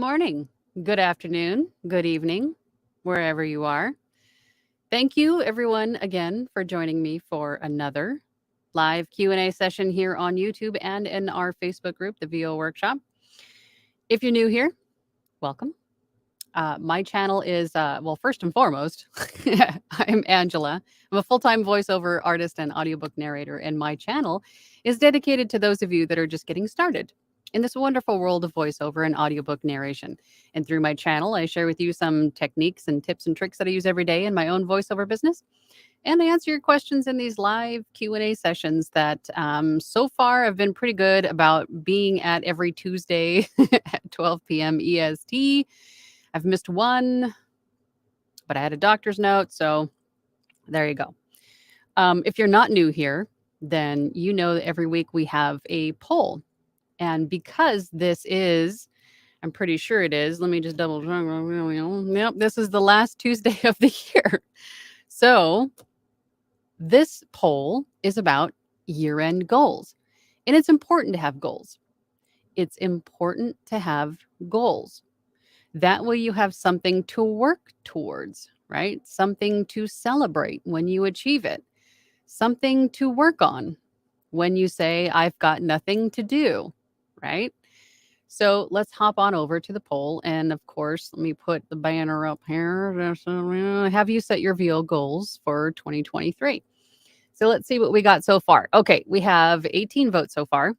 morning, good afternoon, good evening, wherever you are. Thank you everyone again for joining me for another live Q&A session here on YouTube and in our Facebook group, the VO Workshop. If you're new here, welcome. My channel is, well, first and foremost, I'm Angela. I'm a full-time voiceover artist and audiobook narrator, and my channel is dedicated to those of you that are just getting started in this wonderful world of voiceover and audiobook narration. And through my channel, I share with you some techniques and tips and tricks that I use every day in my own voiceover business. And I answer your questions in these live Q&A sessions that so far have been pretty good about being at every Tuesday at 12 p.m. EST. I've missed one, but I had a doctor's note, so there you go. If you're not new here, then you know that every week we have a poll. And because this is, I'm pretty sure it is, let me just double check. Yep, this is the last Tuesday of the year. So this poll is about year-end goals. And it's important to have goals. It's important to have goals. That way you have something to work towards, right? Something to celebrate when you achieve it. Something to work on when you say, I've got nothing to do, right? So let's hop on over to the poll. And of course, let me put the banner up here. Have you set your VO goals for 2023? So let's see what we got so far. Okay, we have 18 votes so far,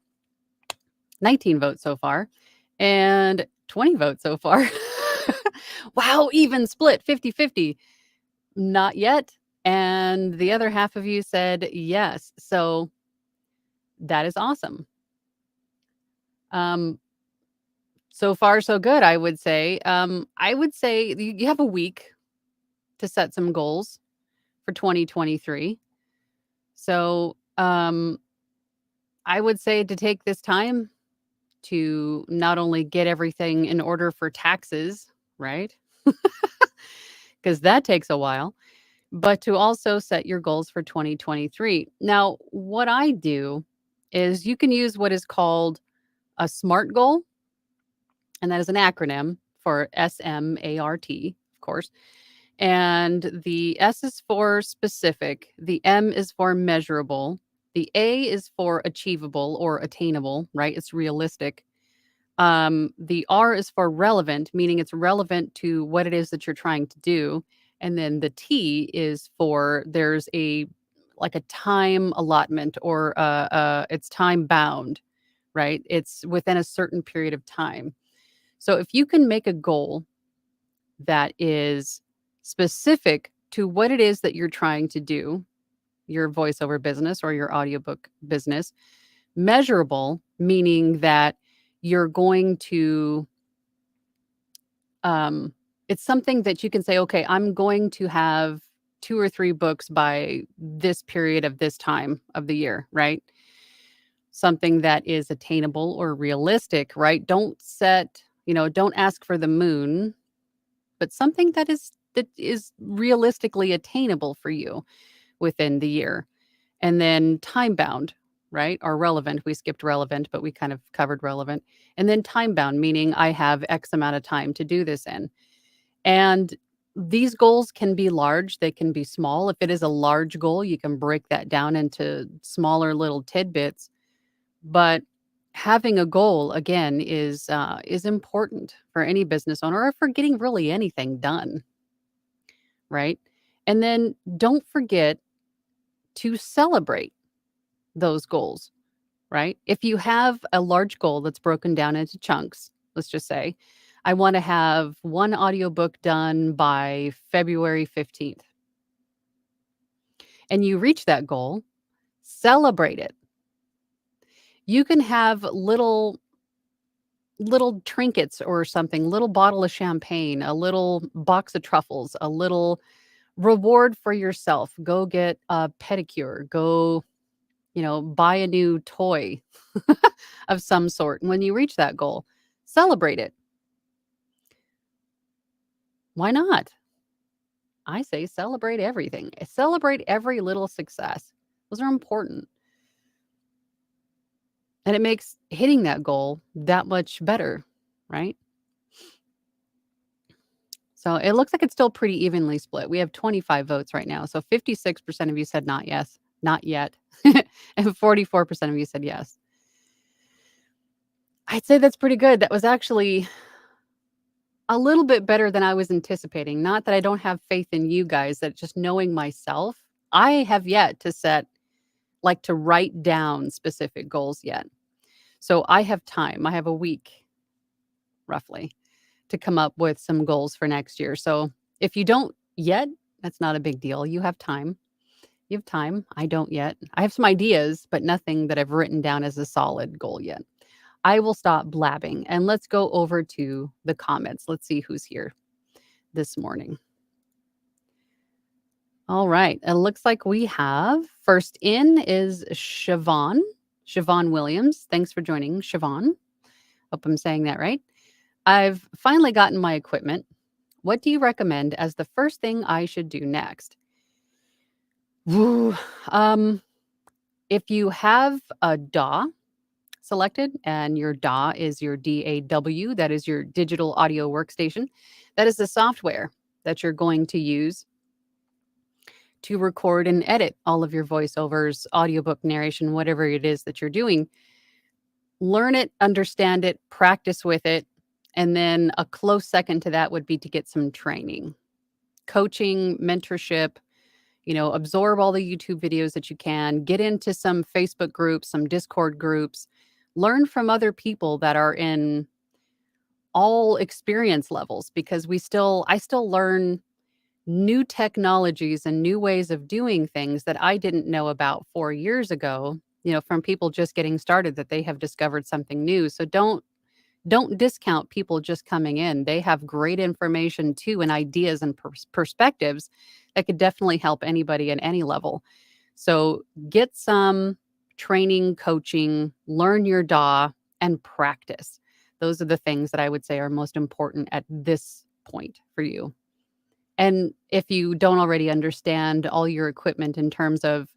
19 votes so far, and 20 votes so far. Wow, even split 50-50. Not yet. And the other half of you said yes. So that is awesome. So far, so good, I would say. I would say you have a week to set some goals for 2023. So I would say to take this time to not only get everything in order for taxes, right? Because that takes a while, but to also set your goals for 2023. Now, what I do is you can use what is called a SMART goal, and that is an acronym for SMART, of course. And the S is for specific, the M is for measurable, the A is for achievable or attainable, right? It's realistic. The R is for relevant, meaning it's relevant to what it is that you're trying to do. And then the T is for there's a like a time allotment or it's time bound, right? It's within a certain period of time. So if you can make a goal that is specific to what it is that you're trying to do, your voiceover business or your audiobook business, measurable, meaning that you're going to it's something that you can say, okay, I'm going to have 2 or 3 books by this period of this time of the year, right? Something that is attainable or realistic, right? Don't set, don't ask for the moon, but something that is realistically attainable for you within the year. And then time bound, right? Or relevant. We skipped relevant, but we kind of covered relevant. And then time bound, meaning I have X amount of time to do this in. And these goals can be large, they can be small. If it is a large goal, you can break that down into smaller little tidbits. But having a goal again is important for any business owner or for getting really anything done, right? And then don't forget to celebrate those goals, right? If you have a large goal that's broken down into chunks, let's just say, I want to have one audiobook done by February 15th. And you reach that goal, celebrate it. You can have little trinkets or something, little bottle of champagne, a little box of truffles, a little reward for yourself. Go get a pedicure, go, buy a new toy of some sort. And when you reach that goal, celebrate it. Why not? I say celebrate everything. Celebrate every little success. Those are important. And it makes hitting that goal that much better, right? So it looks like it's still pretty evenly split. We have 25 votes right now. So 56% of you said not yes, not yet. And 44% of you said yes. I'd say that's pretty good. That was actually a little bit better than I was anticipating. Not that I don't have faith in you guys, that just knowing myself, I have yet to to write down specific goals yet. So I have time. I have a week roughly to come up with some goals for next year. So if you don't yet, that's not a big deal. You have time. You have time. I don't yet. I have some ideas, but nothing that I've written down as a solid goal yet. I will stop blabbing and let's go over to the comments. Let's see who's here this morning. All right. It looks like we have first in is Siobhan Williams. Thanks for joining, Siobhan. Hope I'm saying that right. I've finally gotten my equipment. What do you recommend as the first thing I should do next? Woo. If you have a DAW selected and your DAW is your DAW, that is your digital audio workstation, that is the software that you're going to use to record and edit all of your voiceovers, audiobook narration, whatever it is that you're doing. Learn it, understand it, practice with it. And then a close second to that would be to get some training, coaching, mentorship, absorb all the YouTube videos that you can, get into some Facebook groups, some Discord groups, learn from other people that are in all experience levels, because I still learn new technologies and new ways of doing things that I didn't know about 4 years ago, from people just getting started, that they have discovered something new. So don't discount people just coming in. They have great information too, and ideas and perspectives that could definitely help anybody at any level. So get some training, coaching, learn your DAW, and practice. Those are the things that I would say are most important at this point for you. And if you don't already understand all your equipment in terms of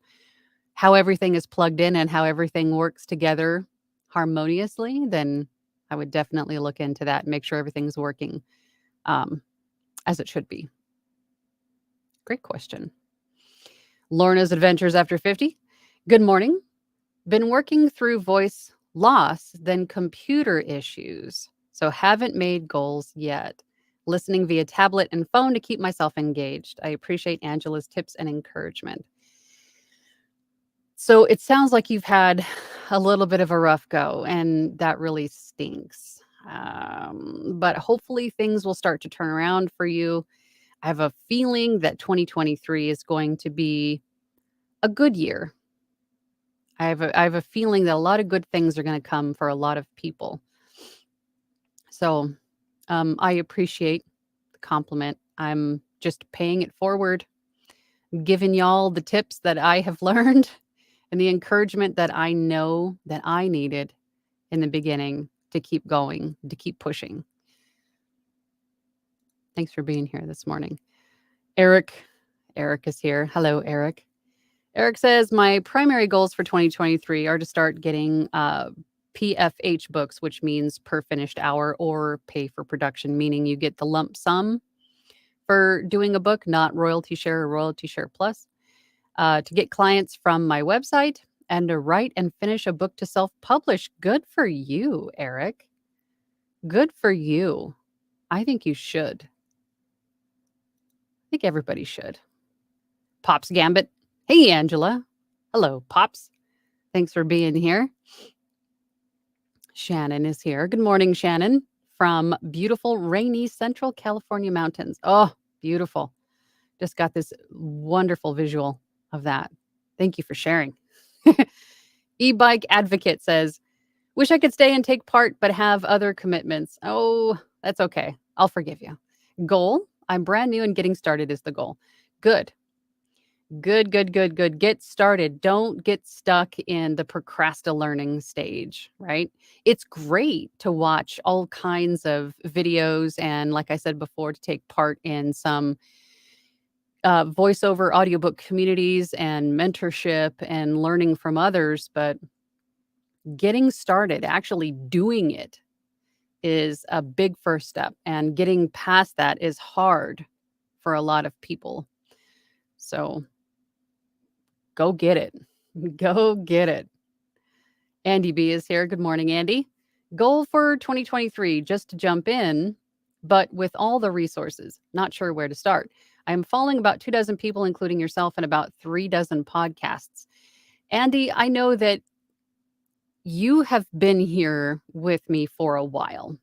how everything is plugged in and how everything works together harmoniously, then I would definitely look into that and make sure everything's working as it should be. Great question. Lorna's Adventures After 50. Good morning. Been working through voice loss, then computer issues. So haven't made goals yet. Listening via tablet and phone to keep myself engaged. I appreciate Angela's tips and encouragement. So it sounds like you've had a little bit of a rough go, and that really stinks. But hopefully things will start to turn around for you. I have a feeling that 2023 is going to be a good year. I have a feeling that a lot of good things are going to come for a lot of people. So I appreciate the compliment. I'm just paying it forward, giving y'all the tips that I have learned and the encouragement that I know that I needed in the beginning to keep going, to keep pushing. Thanks for being here this morning. Eric is here. Hello, Eric. Eric says, my primary goals for 2023 are to start getting PFH books, which means per finished hour, or pay for production, meaning you get the lump sum for doing a book, not royalty share or royalty share plus, to get clients from my website, and to write and finish a book to self-publish. Good for you, Eric. Good for you. I think you should. I think everybody should. Pops Gambit. Hey, Angela. Hello, Pops. Thanks for being here. Shannon is here. Good morning, Shannon, from beautiful, rainy Central California mountains. Oh, beautiful. Just got this wonderful visual of that. Thank you for sharing. E-Bike Advocate says, wish I could stay and take part, but have other commitments. Oh, that's okay. I'll forgive you. Goal, I'm brand new and getting started is the goal. Good. Get started. Don't get stuck in the learning stage, right? It's great to watch all kinds of videos and, like I said before, to take part in some voiceover audiobook communities and mentorship and learning from others, but getting started, actually doing it, is a big first step, and getting past that is hard for a lot of people. So go get it. Go get it. Andy B is here. Good morning, Andy. Goal for 2023, just to jump in, but with all the resources, not sure where to start. I am following about 24 people, including yourself, and about 36 podcasts. Andy, I know that you have been here with me for a while.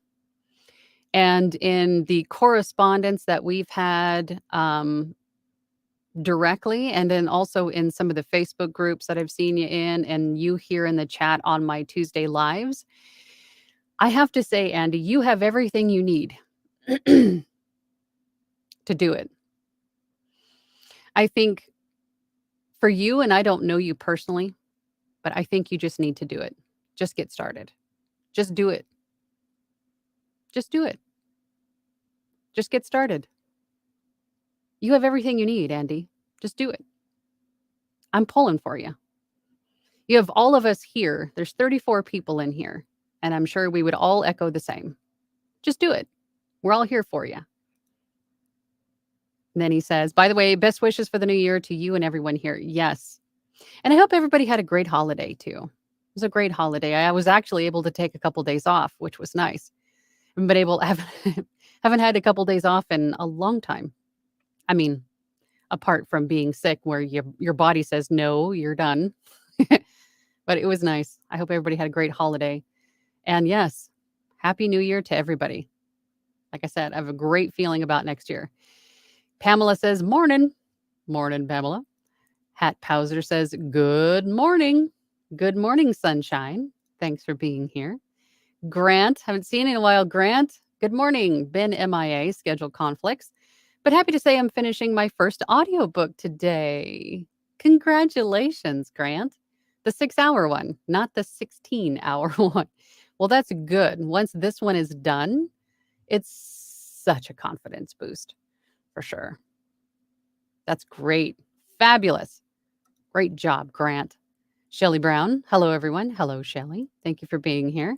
And in the correspondence that we've had directly, and then also in some of the Facebook groups that I've seen you in, and you here in the chat on my Tuesday lives, I have to say, Andy, you have everything you need to do it. I think for you, and I don't know you personally, but I think you just need to do it. Just get started. Just do it. Just do it. Just get started. You have everything you need, Andy. Just do it. I'm pulling for you. You have all of us here. There's 34 people in here, and I'm sure we would all echo the same. Just do it. We're all here for you. And then he says, by the way, best wishes for the new year to you and everyone here. Yes. And I hope everybody had a great holiday too. It was a great holiday. I was actually able to take a couple days off, which was nice. I haven't been able, haven't had a couple days off in a long time. I mean, apart from being sick, where your body says, no, you're done. But it was nice. I hope everybody had a great holiday. And yes, Happy New Year to everybody. Like I said, I have a great feeling about next year. Pamela says, morning. Morning, Pamela. Hat Powser says, good morning. Good morning, sunshine. Thanks for being here. Grant, haven't seen you in a while. Grant, good morning. Been MIA, schedule conflicts. But happy to say I'm finishing my first audiobook today. Congratulations, Grant. The 6-hour one, not the 16-hour one. Well, that's good. Once this one is done, it's such a confidence boost for sure. That's great. Fabulous. Great job, Grant. Shelley Brown. Hello, everyone. Hello, Shelley. Thank you for being here.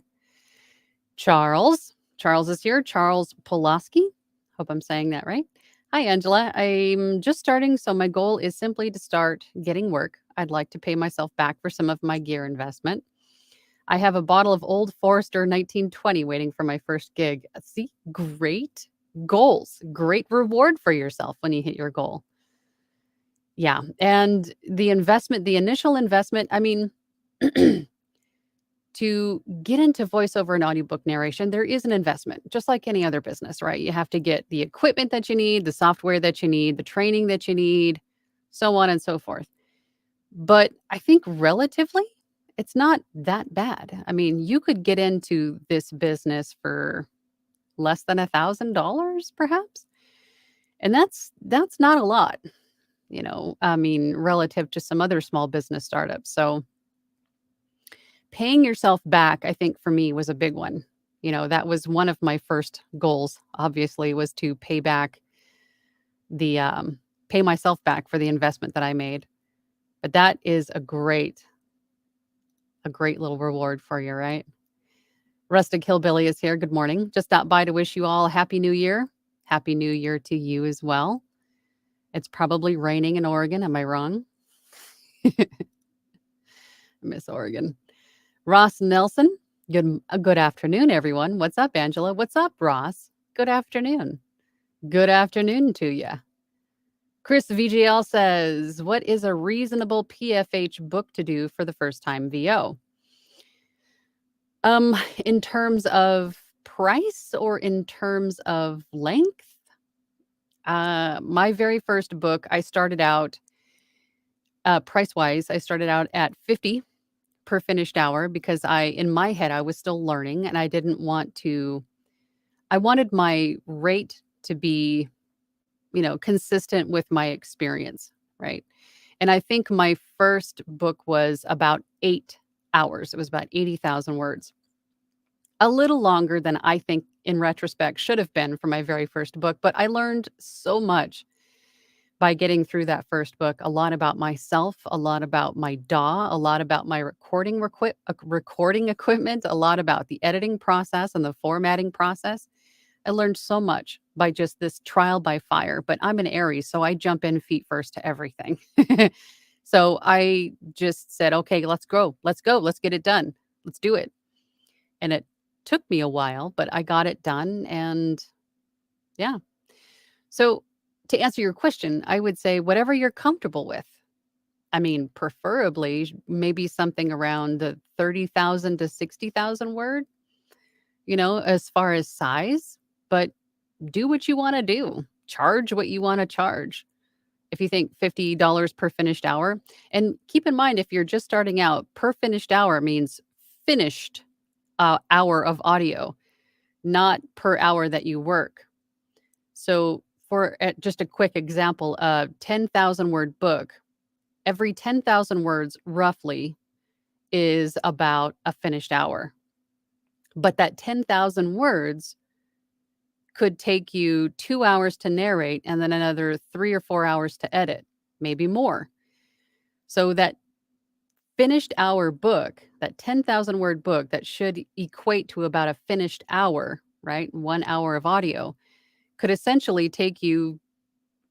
Charles. Charles is here. Charles Pulaski. Hope I'm saying that right. Hi, Angela. I'm just starting, so my goal is simply to start getting work. I'd like to pay myself back for some of my gear investment. I have a bottle of Old Forester 1920 waiting for my first gig. See, great goals. Great reward for yourself when you hit your goal. Yeah, and the investment, the initial investment, I mean, to get into voiceover and audiobook narration, there is an investment, just like any other business, right? You have to get the equipment that you need, the software that you need, the training that you need, so on and so forth. But I think relatively, it's not that bad. I mean, you could get into this business for less than $1,000, perhaps. And that's not a lot, I mean, relative to some other small business startups. So paying yourself back, I think for me was a big one. That was one of my first goals, obviously, was to pay myself back for the investment that I made. But that is a great little reward for you, right? Rustic Hillbilly is here. Good morning. Just stopped by to wish you all a Happy New Year. Happy New Year to you as well. It's probably raining in Oregon. Am I wrong? I miss Oregon. Ross Nelson. Good afternoon, everyone. What's up, Angela? What's up, Ross? Good afternoon. Good afternoon to you. Chris VGL says, what is a reasonable PFH book to do for the first time VO? In terms of price or in terms of length? My very first book, I started out price-wise, I started out at $50 per finished hour because in my head, I was still learning and I wanted my rate to be, consistent with my experience, right? And I think my first book was about 8 hours. It was about 80,000 words. A little longer than I think in retrospect should have been for my very first book, but I learned so much by getting through that first book, a lot about myself, a lot about my DAW, a lot about my recording equipment, a lot about the editing process and the formatting process. I learned so much by just this trial by fire, but I'm an Aries, so I jump in feet first to everything. So I just said, okay, let's go. Let's go. Let's get it done. Let's do it. And it took me a while, but I got it done. And yeah. So to answer your question, I would say whatever you're comfortable with. I mean, preferably maybe something around the 30,000 to 60,000 word, as far as size, but do what you want to do. Charge what you want to charge. If you think $50 per finished hour, and keep in mind, if you're just starting out, per finished hour means finished hour of audio, not per hour that you work. So for just a quick example, a 10,000 word book, every 10,000 words roughly is about a finished hour. But that 10,000 words could take you 2 hours to narrate and then another 3 or 4 hours to edit, maybe more. So that finished hour book, that 10,000 word book that should equate to about a finished hour, right? 1 hour of audio could essentially take you,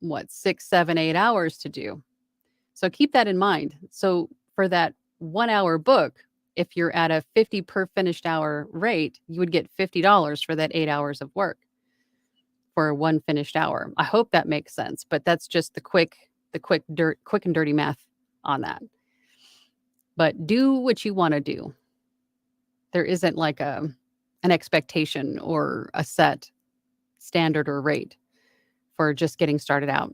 6, 7, 8 hours to do. So keep that in mind. So for that 1 hour book, if you're at a 50 per finished hour rate, you would get $50 for that 8 hours of work for one finished hour. I hope that makes sense, but that's just the quick and dirty math on that. But do what you want to do. There isn't like an expectation or a set standard or rate for just getting started out.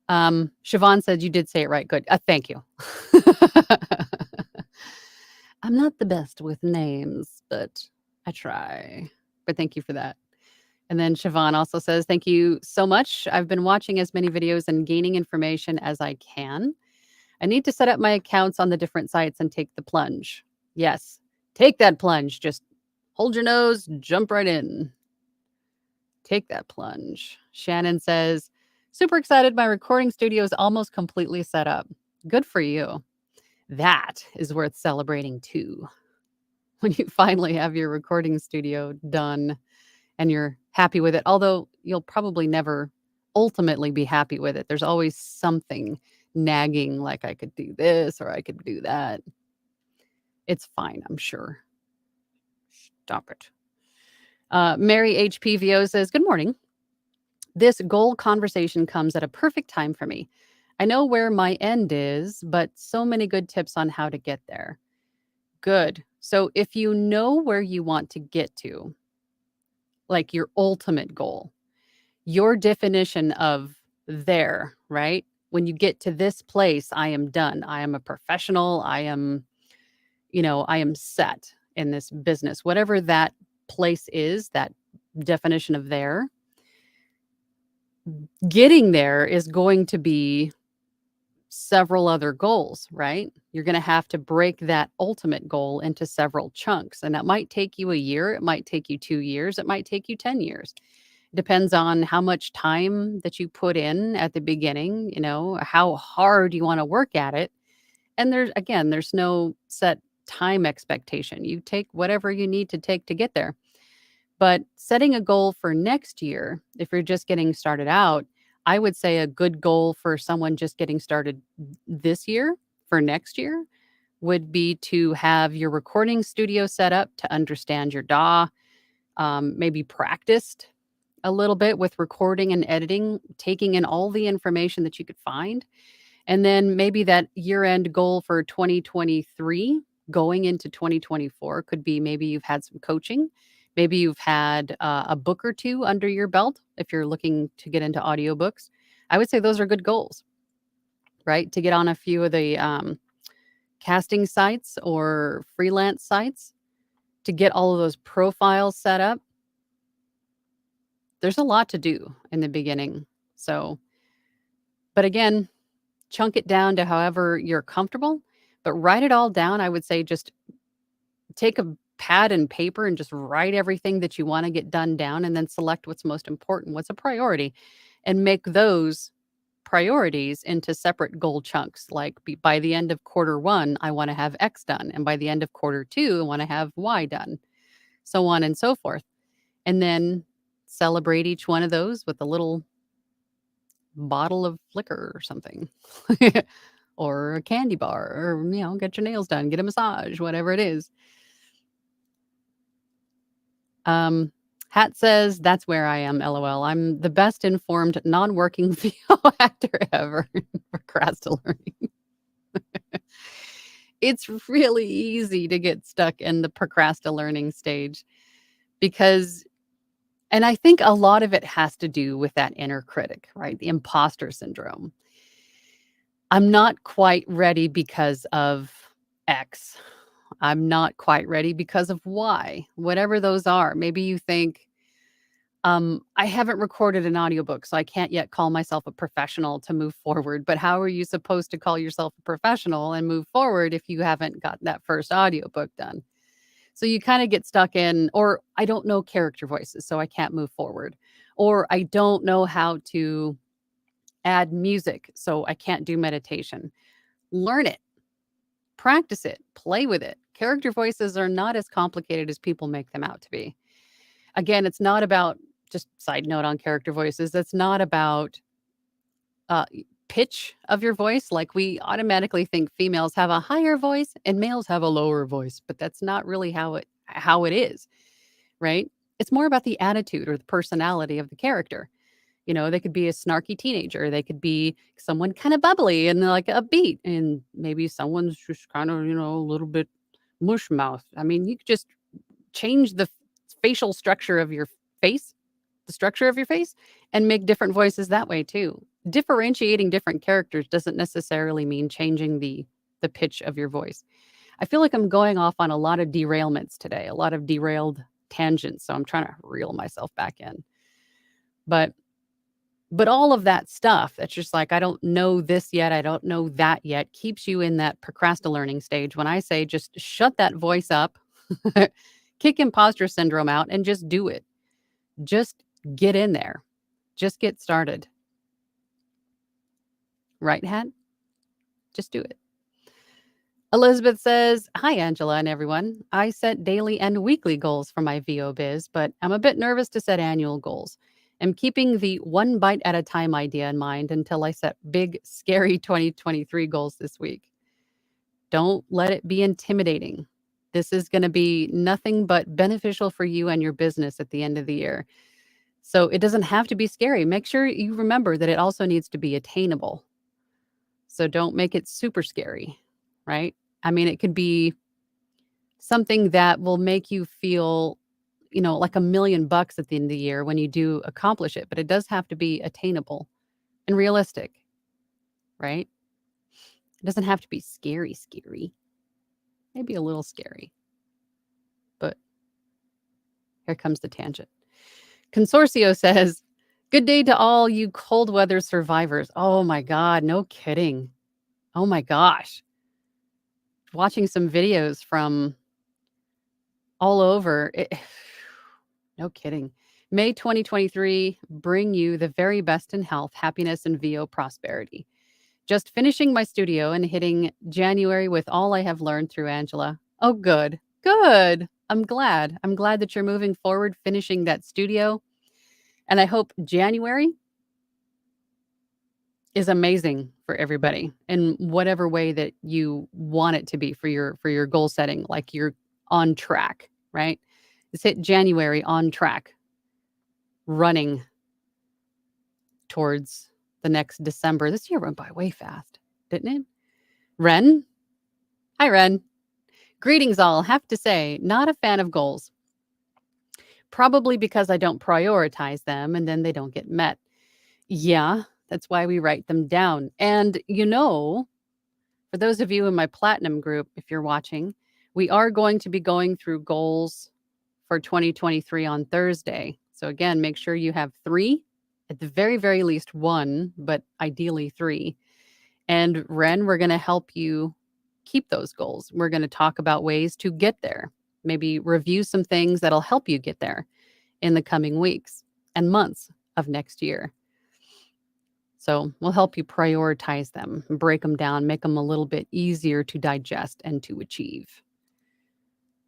Siobhan said you did say it right. Good. Thank you. I'm not the best with names, but I try. But thank you for that. And then Siobhan also says, thank you so much. I've been watching as many videos and gaining information as I can. I need to set up my accounts on the different sites and take the plunge. Yes, take that plunge. Just hold your nose, jump right in. Take that plunge. Shannon says, super excited. My recording studio is almost completely set up. Good for you. That is worth celebrating too. When you finally have your recording studio done and you're happy with it, although you'll probably never ultimately be happy with it. There's always something nagging, like I could do this or I could do that. It's fine, I'm sure. Stop it. Mary HPVO says, good morning. This goal conversation comes at a perfect time for me. I know where my end is, but so many good tips on how to get there. Good. So if you know where you want to get to, like your ultimate goal, your definition of there, right? When you get to this place, I am done. I am a professional. I am set in this business. Whatever that place is, that definition of there, getting there is going to be several other goals, right? You're going to have to break that ultimate goal into several chunks. And that might take you a year. It might take you 2 years. It might take you 10 years. Depends on how much time that you put in at the beginning, how hard you want to work at it. And there's no set time expectation. You take whatever you need to take to get there. But setting a goal for next year, if you're just getting started out, I would say a good goal for someone just getting started this year for next year would be to have your recording studio set up, to understand your DAW, maybe practiced a little bit with recording and editing, taking in all the information that you could find. And then maybe that year-end goal for 2023 going into 2024 could be maybe you've had some coaching. Maybe you've had a book or two under your belt if you're looking to get into audiobooks. I would say those are good goals, right? To get on a few of the casting sites or freelance sites, to get all of those profiles set up. There's a lot to do in the beginning. So, but again, chunk it down to however you're comfortable, but write it all down. I would say just take a pad and paper and just write everything that you want to get done down, and then select what's most important, what's a priority, and make those priorities into separate goal chunks. Like by the end of quarter one, I want to have X done. And by the end of quarter two, I want to have Y done, so on and so forth. And then celebrate each one of those with a little bottle of liquor or something. Or a candy bar, or, get your nails done, get a massage, whatever it is. Hat says, that's where I am, LOL. I'm the best informed non-working VO actor ever. Procrastinating. It's really easy to get stuck in the procrastinating stage because, and I think a lot of it has to do with that inner critic, right? The imposter syndrome. I'm not quite ready because of X. I'm not quite ready because of Y, whatever those are. Maybe you think, I haven't recorded an audiobook, so I can't yet call myself a professional to move forward. But how are you supposed to call yourself a professional and move forward if you haven't got that first audiobook done? So you kind of get stuck in, or I don't know character voices, so I can't move forward. Or I don't know how to add music, so I can't do meditation. Learn it, practice it, play with it. Character voices are not as complicated as people make them out to be. Again, it's not about, just side note on character voices, it's not about pitch of your voice. Like we automatically think females have a higher voice and males have a lower voice, but that's not really how it is, right? It's more about the attitude or the personality of the character. They could be a snarky teenager. They could be someone kind of bubbly and like upbeat. And maybe someone's just kind of, a little bit mush mouth. I mean, you could just change the facial structure of your face, the structure of your face, and make different voices that way too. Differentiating different characters doesn't necessarily mean changing the pitch of your voice. I feel like I'm going off on a lot of derailments today, a lot of derailed tangents. So I'm trying to reel myself back in. But all of that stuff that's just like, I don't know this yet, I don't know that yet, keeps you in that procrastinating stage. When I say just shut that voice up, kick imposter syndrome out, and just do it. Just get in there. Just get started. Right, Hat? Just do it. Elizabeth says, hi, Angela and everyone. I set daily and weekly goals for my VO biz, but I'm a bit nervous to set annual goals. I'm keeping the one bite at a time idea in mind until I set big, scary 2023 goals this week. Don't let it be intimidating. This is going to be nothing but beneficial for you and your business at the end of the year. So it doesn't have to be scary. Make sure you remember that it also needs to be attainable. So don't make it super scary, right? I mean, it could be something that will make you feel, like $1 million at the end of the year when you do accomplish it, but it does have to be attainable and realistic, right? It doesn't have to be scary. Maybe a little scary, but here comes the tangent. Consortio says, good day to all you cold weather survivors. Oh my God, no kidding. Oh my gosh. Watching some videos from all over. No kidding. May 2023 bring you the very best in health, happiness, and VO prosperity. Just finishing my studio and hitting January with all I have learned through Angela. Oh, good. Good. I'm glad. I'm glad that you're moving forward, finishing that studio. And I hope January is amazing for everybody in whatever way that you want it to be for your goal setting, like you're on track, right? Let's hit January on track, running towards the next December. This year went by way fast, didn't it? Ren? Hi, Ren. Greetings all. Have to say, not a fan of goals. Probably because I don't prioritize them and then they don't get met. Yeah, that's why we write them down. And for those of you in my platinum group, if you're watching, we are going to be going through goals for 2023 on Thursday. So again, make sure you have 3, at the very, very least 1, but ideally 3. And Ren, we're going to help you keep those goals. We're going to talk about ways to get there, maybe review some things that'll help you get there in the coming weeks and months of next year. So we'll help you prioritize them, break them down, make them a little bit easier to digest and to achieve.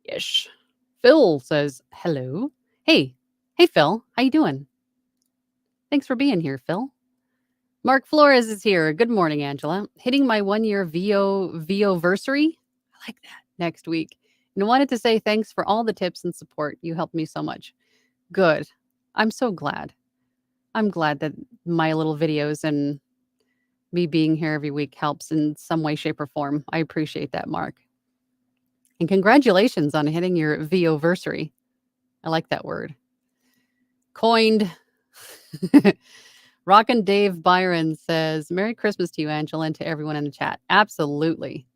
Ish. Phil says, hello. Hey, Phil, how you doing? Thanks for being here, Phil. Mark Flores is here. Good morning, Angela. Hitting my 1-year VOversary. I like that. Next week. And wanted to say thanks for all the tips and support. You helped me so much. Good. I'm so glad. I'm glad that my little videos and me being here every week helps in some way, shape, or form. I appreciate that, Mark. And congratulations on hitting your VOversary. I like that word. Coined. Rockin' Dave Byron says, Merry Christmas to you, Angela, and to everyone in the chat. Absolutely.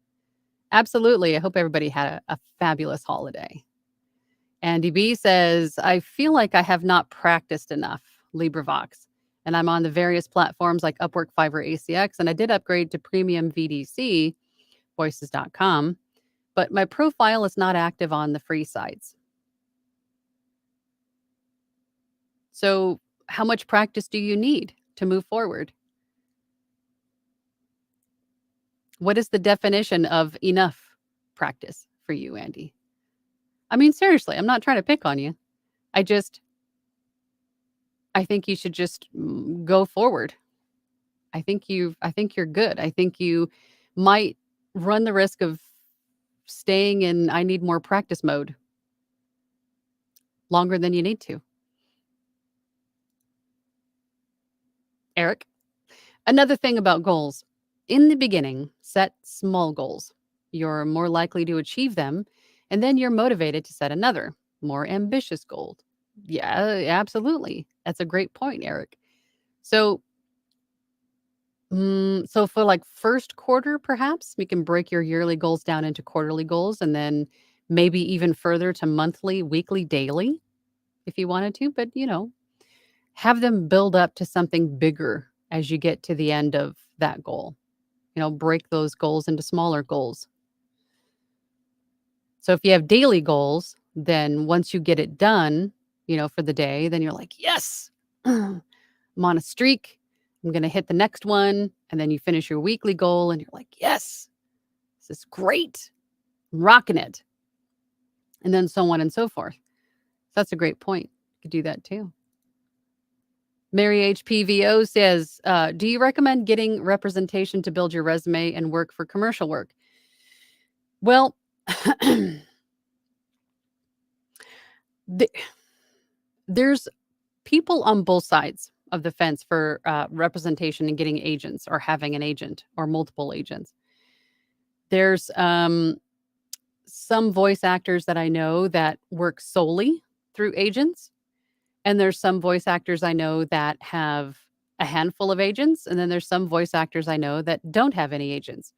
Absolutely. I hope everybody had a fabulous holiday. Andy B says, I feel like I have not practiced enough LibriVox, and I'm on the various platforms like Upwork, Fiverr, ACX, and I did upgrade to premium VDC, voices.com, but my profile is not active on the free sites. So how much practice do you need to move forward? What is the definition of enough practice for you, Andy? I mean, seriously, I'm not trying to pick on you. I think you should just go forward. I think you're good. I think you might run the risk of staying in I need more practice mode longer than you need to. Eric, another thing about goals. In the beginning, set small goals. You're more likely to achieve them, and then you're motivated to set another, more ambitious goal. Yeah, absolutely. That's a great point, Eric. So so for like first quarter, perhaps we can break your yearly goals down into quarterly goals and then maybe even further to monthly, weekly, daily if you wanted to. But, have them build up to something bigger as you get to the end of that goal. Break those goals into smaller goals. So if you have daily goals, then once you get it done, for the day, then you're like, yes, I'm on a streak. I'm going to hit the next one. And then you finish your weekly goal and you're like, yes, this is great. I'm rocking it. And then so on and so forth. That's a great point. You could do that too. Mary HPVO says, do you recommend getting representation to build your resume and work for commercial work? Well, there's people on both sides of the fence for representation and getting agents or having an agent or multiple agents. There's some voice actors that I know that work solely through agents. And there's some voice actors I know that have a handful of agents. And then there's some voice actors I know that don't have any agents,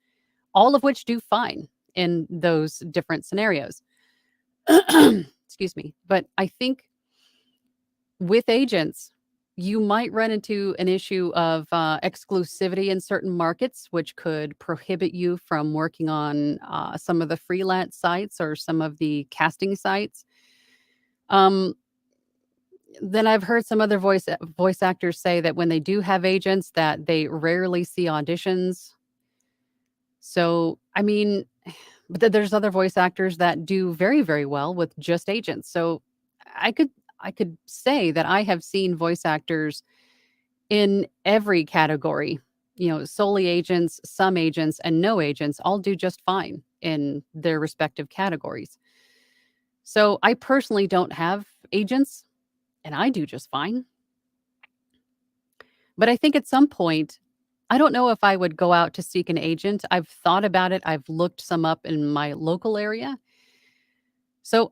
all of which do fine in those different scenarios. Excuse me. But I think with agents, you might run into an issue of exclusivity in certain markets, which could prohibit you from working on some of the freelance sites or some of the casting sites. Then I've heard some other voice actors say that when they do have agents, that they rarely see auditions. So, I mean, but there's other voice actors that do very, very well with just agents. So I could say that I have seen voice actors in every category, solely agents, some agents, and no agents all do just fine in their respective categories. So I personally don't have agents and I do just fine. But I think at some point, I don't know if I would go out to seek an agent. I've thought about it. I've looked some up in my local area. So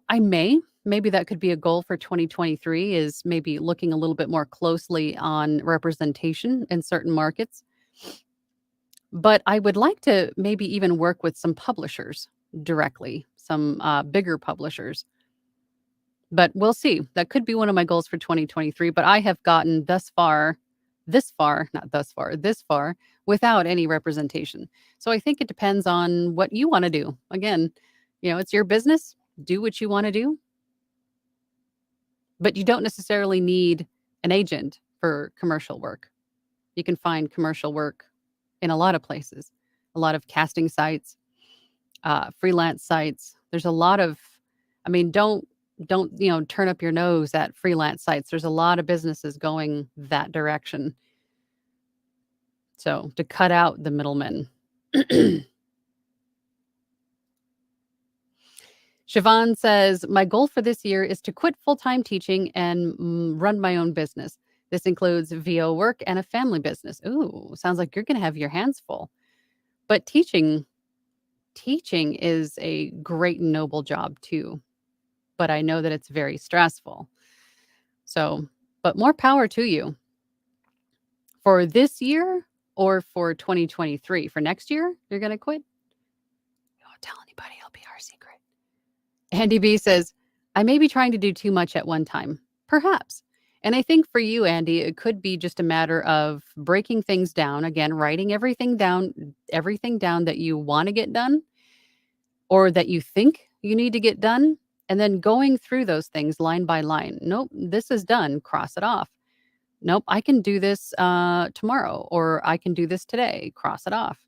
maybe that could be a goal for 2023 is maybe looking a little bit more closely on representation in certain markets. But I would like to maybe even work with some publishers directly, some bigger publishers. But we'll see. That could be one of my goals for 2023. But I have gotten this far without any representation. So I think it depends on what you want to do. Again, it's your business. Do what you want to do. But you don't necessarily need an agent for commercial work. You can find commercial work in a lot of places, a lot of casting sites, freelance sites. There's a lot of, I mean, don't turn up your nose at freelance sites. There's a lot of businesses going that direction. So to cut out the middlemen. Siobhan says, my goal for this year is to quit full-time teaching and run my own business. This includes VO work and a family business. Ooh, sounds like you're going to have your hands full. But teaching is a great and noble job too. But I know that it's very stressful. So, but more power to you. For this year or for 2023? For next year, you're going to quit? Don't tell anybody. It'll be our secret. Andy B says, I may be trying to do too much at one time. Perhaps. And I think for you, Andy, it could be just a matter of breaking things down. Again, writing everything down that you want to get done or that you think you need to get done, and then going through those things line by line. Nope, this is done. Cross it off. Nope, I can do this tomorrow, or I can do this today. Cross it off.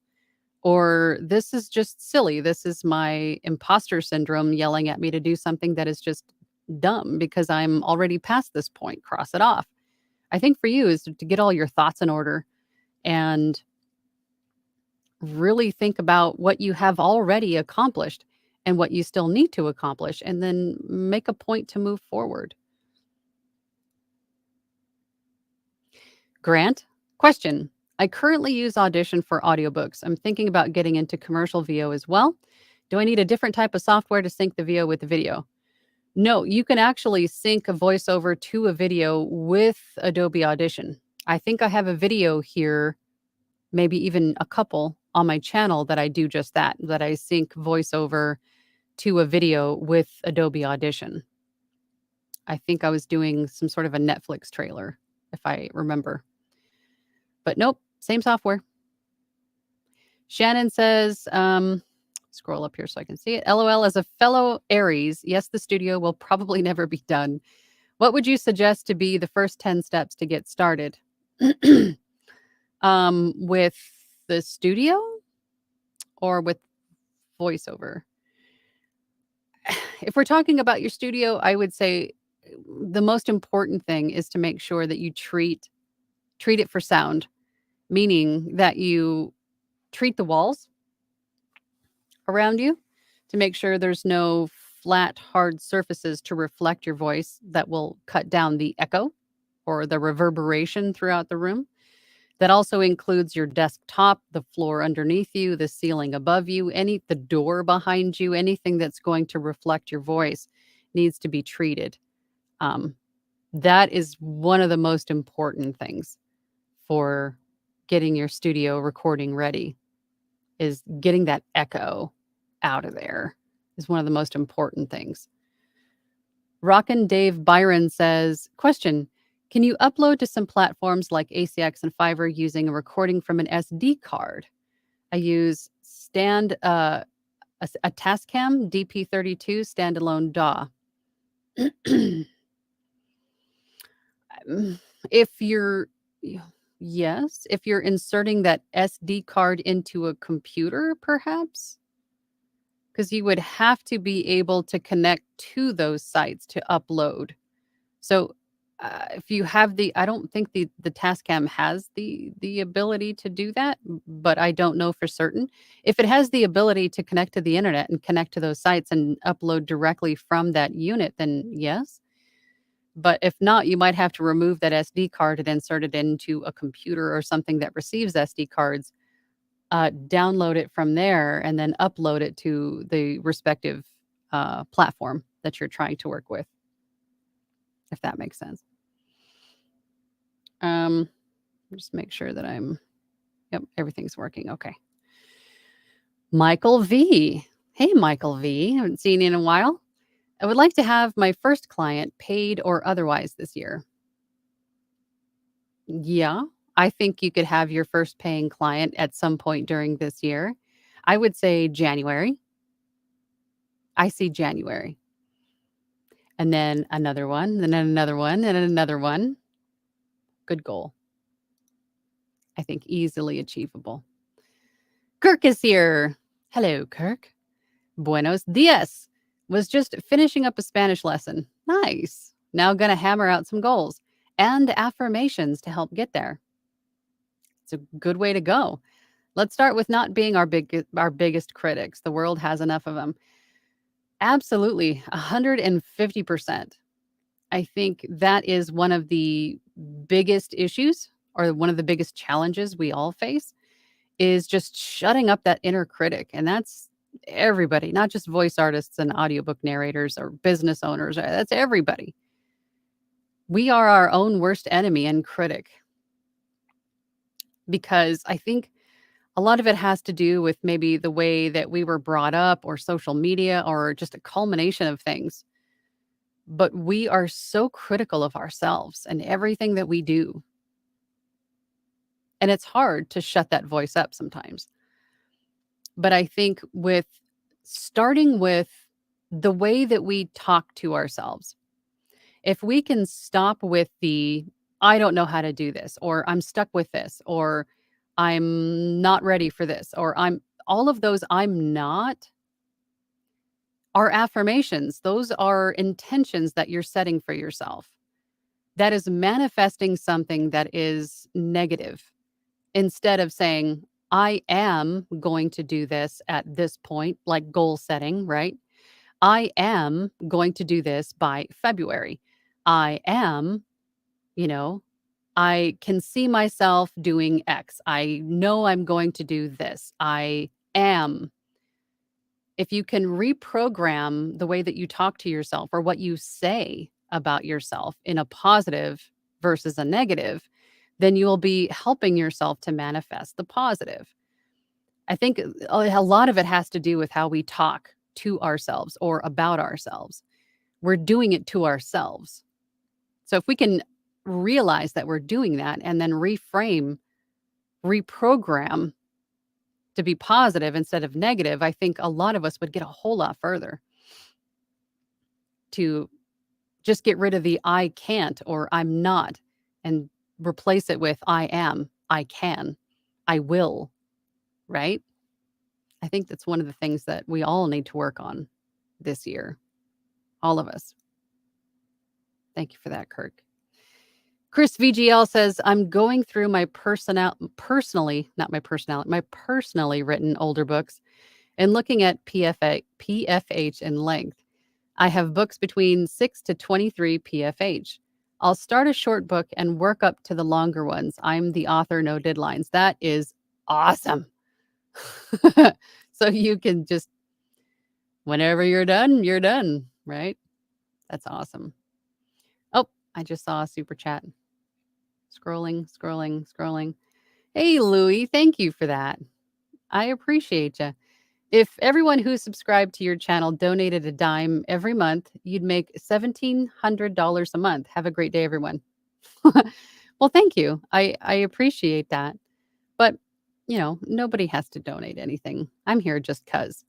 Or this is just silly. This is my imposter syndrome yelling at me to do something that is just dumb because I'm already past this point. Cross it off. I think for you is to get all your thoughts in order and really think about what you have already accomplished and what you still need to accomplish, and then make a point to move forward. Grant, question. I currently use Audition for audiobooks. I'm thinking about getting into commercial VO as well. Do I need a different type of software to sync the VO with the video? No, you can actually sync a voiceover to a video with Adobe Audition. I think I have a video here, maybe even a couple on my channel that I do just that I sync voiceover to a video with Adobe Audition. I think I was doing some sort of a Netflix trailer, if I remember. But nope, same software. Shannon says, scroll up here so I can see it. LOL, as a fellow Aries, yes, the studio will probably never be done. What would you suggest to be the first 10 steps to get started? With the studio or with voiceover? If we're talking about your studio, I would say the most important thing is to make sure that you treat it for sound, meaning that you treat the walls around you to make sure there's no flat, hard surfaces to reflect your voice that will cut down the echo or the reverberation throughout the room. That also includes your desktop, the floor underneath you, the ceiling above you, the door behind you, anything that's going to reflect your voice needs to be treated. That is one of the most important things for getting your studio recording ready, is getting that echo out of there is one of the most important things. Rockin' Dave Byron says, question, can you upload to some platforms like ACX and Fiverr using a recording from an SD card? I use a Tascam DP32 standalone DAW. If you're inserting that SD card into a computer, perhaps, because you would have to be able to connect to those sites to upload. So if you have I don't think the Tascam has the ability to do that, but I don't know for certain. If it has the ability to connect to the internet and connect to those sites and upload directly from that unit, then yes. But if not, you might have to remove that SD card and insert it into a computer or something that receives SD cards, download it from there, and then upload it to the respective platform that you're trying to work with, if that makes sense. Just make sure that everything's working. Okay. Michael V. Hey, Michael V. Haven't seen you in a while. I would like to have my first client paid or otherwise this year. Yeah, I think you could have your first paying client at some point during this year. I would say January. I see January. And then another one, and then another one, and another one. Good goal. I think easily achievable. Kirk is here. Hello, Kirk. Buenos dias. Was just finishing up a Spanish lesson. Nice. Now gonna hammer out some goals and affirmations to help get there. It's a good way to go. Let's start with not being our biggest critics. The world has enough of them. Absolutely, 150%. I think that is one of the biggest issues or one of the biggest challenges we all face is just shutting up that inner critic. And that's everybody, not just voice artists and audiobook narrators or business owners. That's everybody. We are our own worst enemy and critic because I think a lot of it has to do with maybe the way that we were brought up or social media or just a culmination of things. But we are so critical of ourselves and everything that we do. And it's hard to shut that voice up sometimes. But I think with starting with the way that we talk to ourselves, if we can stop with the, I don't know how to do this, or I'm stuck with this, or I'm not ready for this, or all of those I'm not are affirmations. Those are intentions that you're setting for yourself. That is manifesting something that is negative instead of saying, I am going to do this at this point, like goal setting, right? I am going to do this by February. I am, you know, I can see myself doing X. I know I'm going to do this. I am. If you can reprogram the way that you talk to yourself or what you say about yourself in a positive versus a negative, then you will be helping yourself to manifest the positive. I think a lot of it has to do with how we talk to ourselves or about ourselves. We're doing it to ourselves. So if we can realize that we're doing that and then reframe, reprogram to be positive instead of negative, I think a lot of us would get a whole lot further to just get rid of the I can't or I'm not and replace it with I am, I can, I will, right? I think that's one of the things that we all need to work on this year. All of us. Thank you for that, Kirk. Chris VGL says, I'm going through my personally written older books and looking at PFH in length. I have books between 6 to 23 PFH. I'll start a short book and work up to the longer ones. I'm the author, no deadlines. That is awesome. So you can just, whenever you're done, right? That's awesome. Oh, I just saw a super chat. Scrolling. Hey, Louie, thank you for that. I appreciate you. If everyone who subscribed to your channel donated a dime every month, you'd make $1,700 a month. Have a great day, everyone. Well, thank you. I appreciate that. But, nobody has to donate anything. I'm here just 'cause.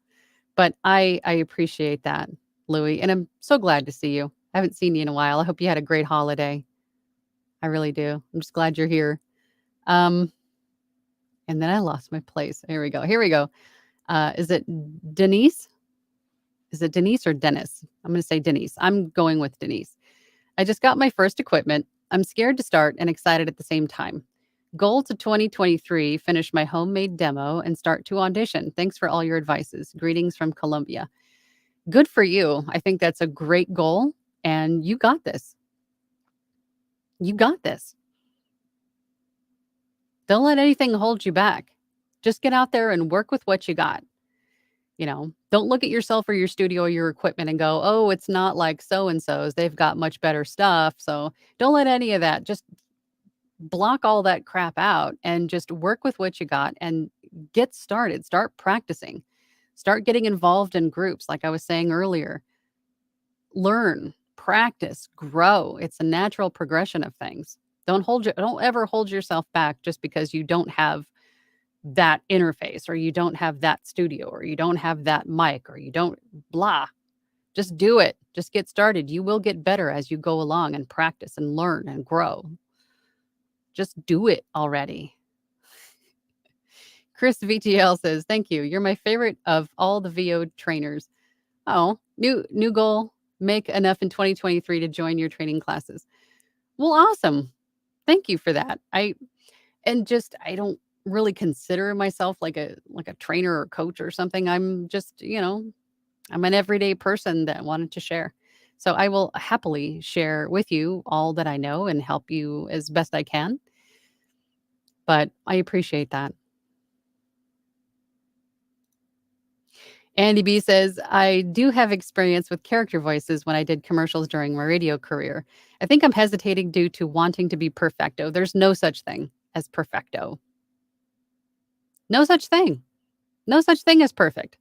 But I appreciate that, Louie, and I'm so glad to see you. I haven't seen you in a while. I hope you had a great holiday. I really do. I'm just glad you're here. And then I lost my place. Here we go. Is it Denise? Is it Denise or Dennis? I'm going to say Denise. I'm going with Denise. I just got my first equipment. I'm scared to start and excited at the same time. Goal to 2023, finish my homemade demo and start to audition. Thanks for all your advices. Greetings from Colombia. Good for you. I think that's a great goal and you got this. You got this. Don't let anything hold you back. Just get out there and work with what you got. Don't look at yourself or your studio or your equipment and go, oh, it's not like so-and-so's. They've got much better stuff. So don't let any of that. Just block all that crap out and just work with what you got and get started. Start practicing. Start getting involved in groups. Like I was saying earlier, learn, practice, grow. It's a natural progression of things. Don't ever hold yourself back just because you don't have that interface or you don't have that studio or you don't have that mic or you don't blah. Just do it. Just get started. You will get better as you go along and practice and learn and grow. Just do it already. Chris VTL says, thank you. You're my favorite of all the VO trainers. Oh, new goal, make enough in 2023 to join your training classes. Well, awesome. Thank you for that. I don't really consider myself like a trainer or coach or something. I'm just, I'm an everyday person that wanted to share. So I will happily share with you all that I know and help you as best I can. But I appreciate that. Andy B says, I do have experience with character voices when I did commercials during my radio career. I think I'm hesitating due to wanting to be perfecto. There's no such thing as perfecto. No such thing. No such thing as perfect.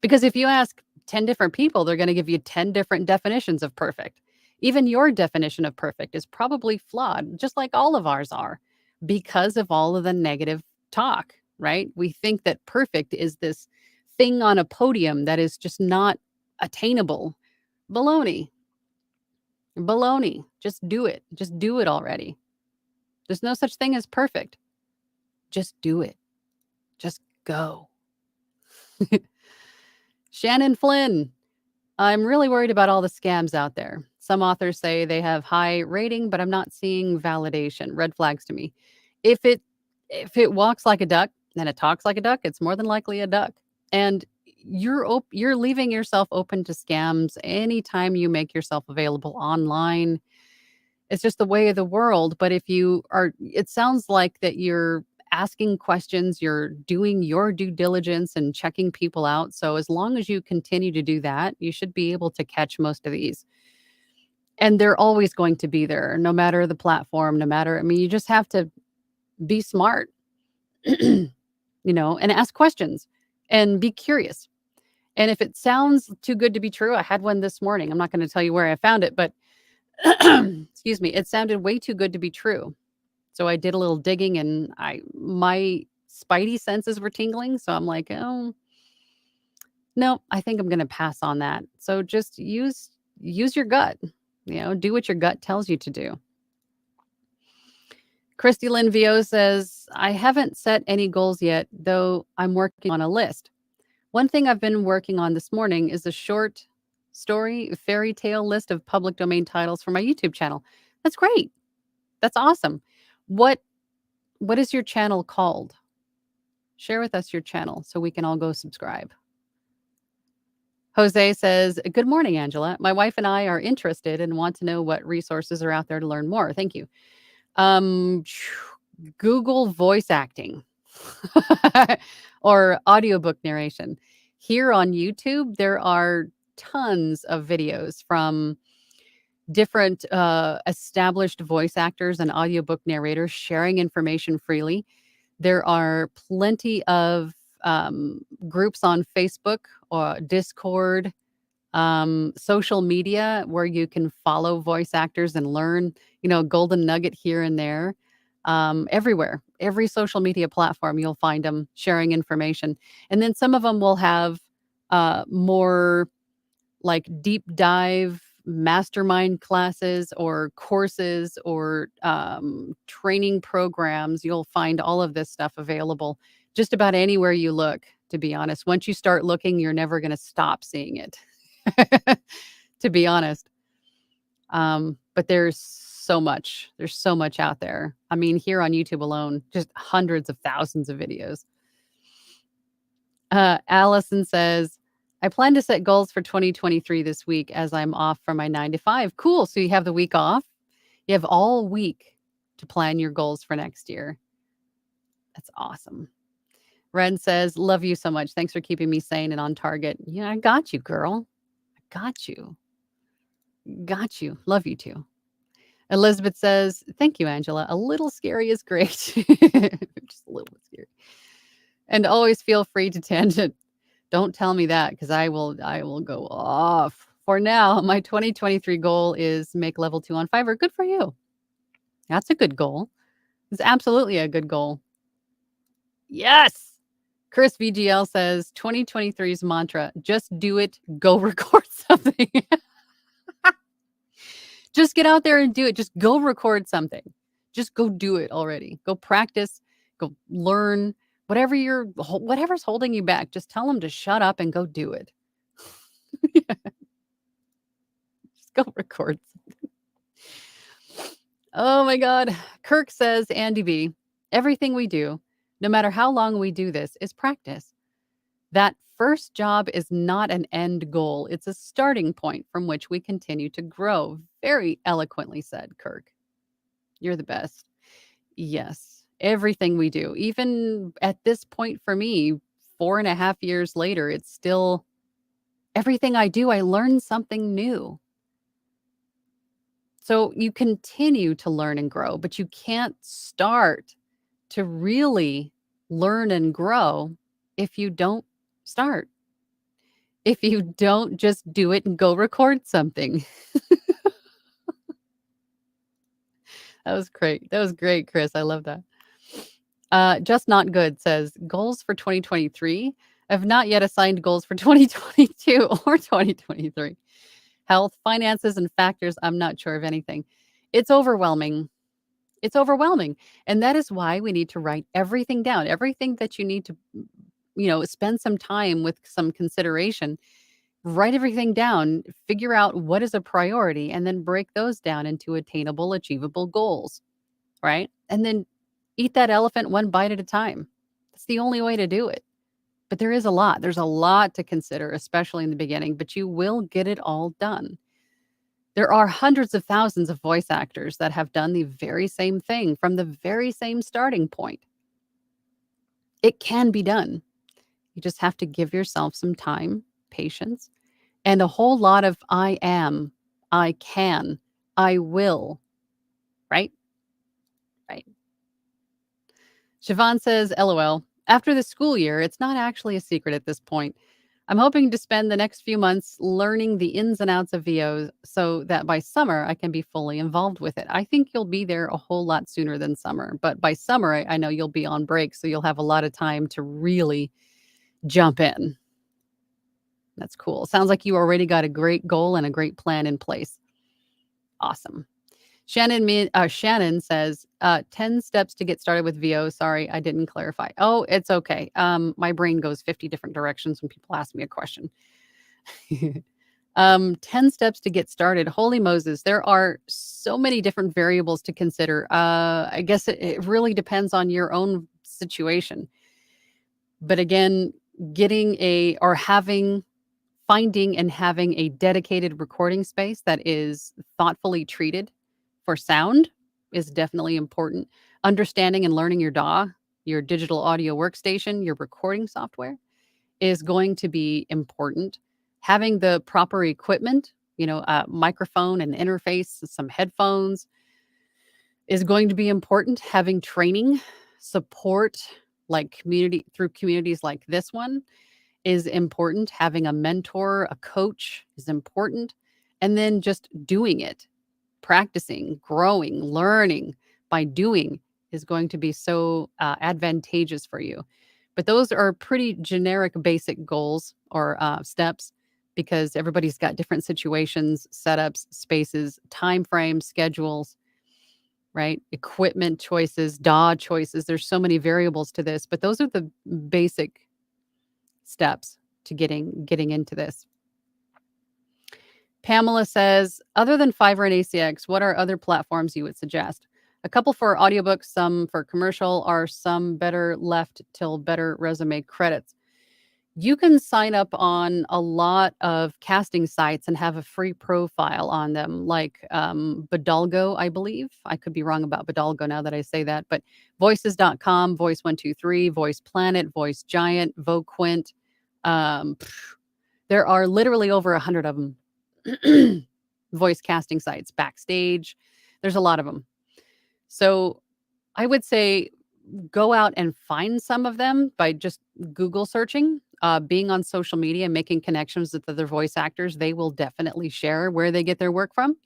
Because if you ask 10 different people, they're going to give you 10 different definitions of perfect. Even your definition of perfect is probably flawed, just like all of ours are, because of all of the negative talk, right? We think that perfect is this thing on a podium that is just not attainable. Baloney. Baloney. Just do it. Just do it already. There's no such thing as perfect. Just do it. Just go. Shannon Flynn. I'm really worried about all the scams out there. Some authors say they have high rating, but I'm not seeing validation. Red flags to me. If it walks like a duck and it talks like a duck, it's more than likely a duck. And you're leaving yourself open to scams anytime you make yourself available online. It's just the way of the world. But if you are, it sounds like that you're asking questions, you're doing your due diligence and checking people out. So as long as you continue to do that, you should be able to catch most of these. And they're always going to be there, no matter the platform, I mean, you just have to be smart, and ask questions and be curious. And if it sounds too good to be true, I had one this morning. I'm not going to tell you where I found it, but excuse me, it sounded way too good to be true. So I did a little digging and my spidey senses were tingling. So I'm like, oh, no, I think I'm going to pass on that. So just use your gut, do what your gut tells you to do. Christy Lynn VO says, I haven't set any goals yet, though I'm working on a list. One thing I've been working on this morning is a short story fairy tale list of public domain titles for my YouTube channel. That's great. That's awesome. What is your channel called? Share with us your channel so we can all go subscribe. Jose says, good morning, Angela. My wife and I are interested and want to know what resources are out there to learn more. Thank you. Google voice acting or audiobook narration. Here on YouTube, there are tons of videos from different established voice actors and audiobook narrators sharing information freely. There are plenty of groups on Facebook or Discord, social media where you can follow voice actors and learn, golden nugget here and there. Everywhere, every social media platform, you'll find them sharing information. And then some of them will have more like deep dive mastermind classes or courses or training programs. You'll find all of this stuff available just about anywhere you look, to be honest. Once you start looking, you're never going to stop seeing it, to be honest. But there's so much out there. I mean, here on YouTube alone, just hundreds of thousands of videos. Allison says, I plan to set goals for 2023 this week as I'm off from my 9 to 5. Cool. So you have the week off. You have all week to plan your goals for next year. That's awesome. Ren says, love you so much. Thanks for keeping me sane and on target. Yeah, I got you, girl. I got you. Got you. Love you too. Elizabeth says, thank you, Angela. A little scary is great. Just a little bit scary. And always feel free to tangent. Don't tell me that because I will go off. For now, my 2023 goal is make level 2 on Fiverr. Good for you. That's a good goal. It's absolutely a good goal. Yes. Chris VGL says 2023's mantra, just do it, go record something. Just get out there and do it. Just go record something. Just go do it already. Go practice, go learn, whatever's holding you back, just tell them to shut up and go do it. Just go record. Oh my God. Kirk says, Andy B, everything we do, no matter how long we do this, is practice. That first job is not an end goal. It's a starting point from which we continue to grow. Very eloquently said, Kirk. You're the best. Yes. Everything we do, even at this point for me, 4.5 years later, it's still everything I do, I learn something new. So you continue to learn and grow, but you can't start to really learn and grow if you don't start. If you don't just do it and go record something. That was great. That was great, Chris. I love that. Just Not Good says, goals for 2023. I've not yet assigned goals for 2022 or 2023. Health, finances, and factors, I'm not sure of anything. It's overwhelming. It's overwhelming. And that is why we need to write everything down, everything that you need to, spend some time with some consideration. Write everything down, figure out what is a priority, and then break those down into attainable, achievable goals, right? And then eat that elephant one bite at a time. That's the only way to do it. But there is a lot. There's a lot to consider, especially in the beginning, but you will get it all done. There are hundreds of thousands of voice actors that have done the very same thing from the very same starting point. It can be done. You just have to give yourself some time, patience, and a whole lot of I am, I can, I will, right? Right. Siobhan says, LOL, after the school year, it's not actually a secret at this point. I'm hoping to spend the next few months learning the ins and outs of VO so that by summer I can be fully involved with it. I think you'll be there a whole lot sooner than summer, but by summer, I know you'll be on break, so you'll have a lot of time to really jump in. That's cool. Sounds like you already got a great goal and a great plan in place. Awesome. Shannon says, 10 steps to get started with VO. Sorry, I didn't clarify. Oh, it's okay. My brain goes 50 different directions when people ask me a question. 10 steps to get started. Holy Moses, there are so many different variables to consider. I guess it really depends on your own situation. But again, finding and having a dedicated recording space that is thoughtfully treated for sound is definitely important. Understanding and learning your DAW, your digital audio workstation, your recording software is going to be important. Having the proper equipment, a microphone and interface, some headphones is going to be important. Having training, support, like through communities like this one is important. Having a mentor, a coach is important. And then just doing it, practicing, growing, learning by doing is going to be so advantageous for you. But those are pretty generic, basic goals or steps because everybody's got different situations, setups, spaces, time frames, schedules, right? Equipment choices, DAW choices. There's so many variables to this, but those are the basic steps to getting into this. Pamela says, other than Fiverr and ACX, what are other platforms you would suggest? A couple for audiobooks, some for commercial, are some better left till better resume credits. You can sign up on a lot of casting sites and have a free profile on them, like Bidalgo, I believe. I could be wrong about Bidalgo now that I say that, but voices.com, Voice123, Voice Planet, Voice Giant, VoQuint. There are literally over 100 of them. Voice casting sites, Backstage. There's a lot of them. So I would say go out and find some of them by just Google searching, being on social media, making connections with other voice actors. They will definitely share where they get their work from.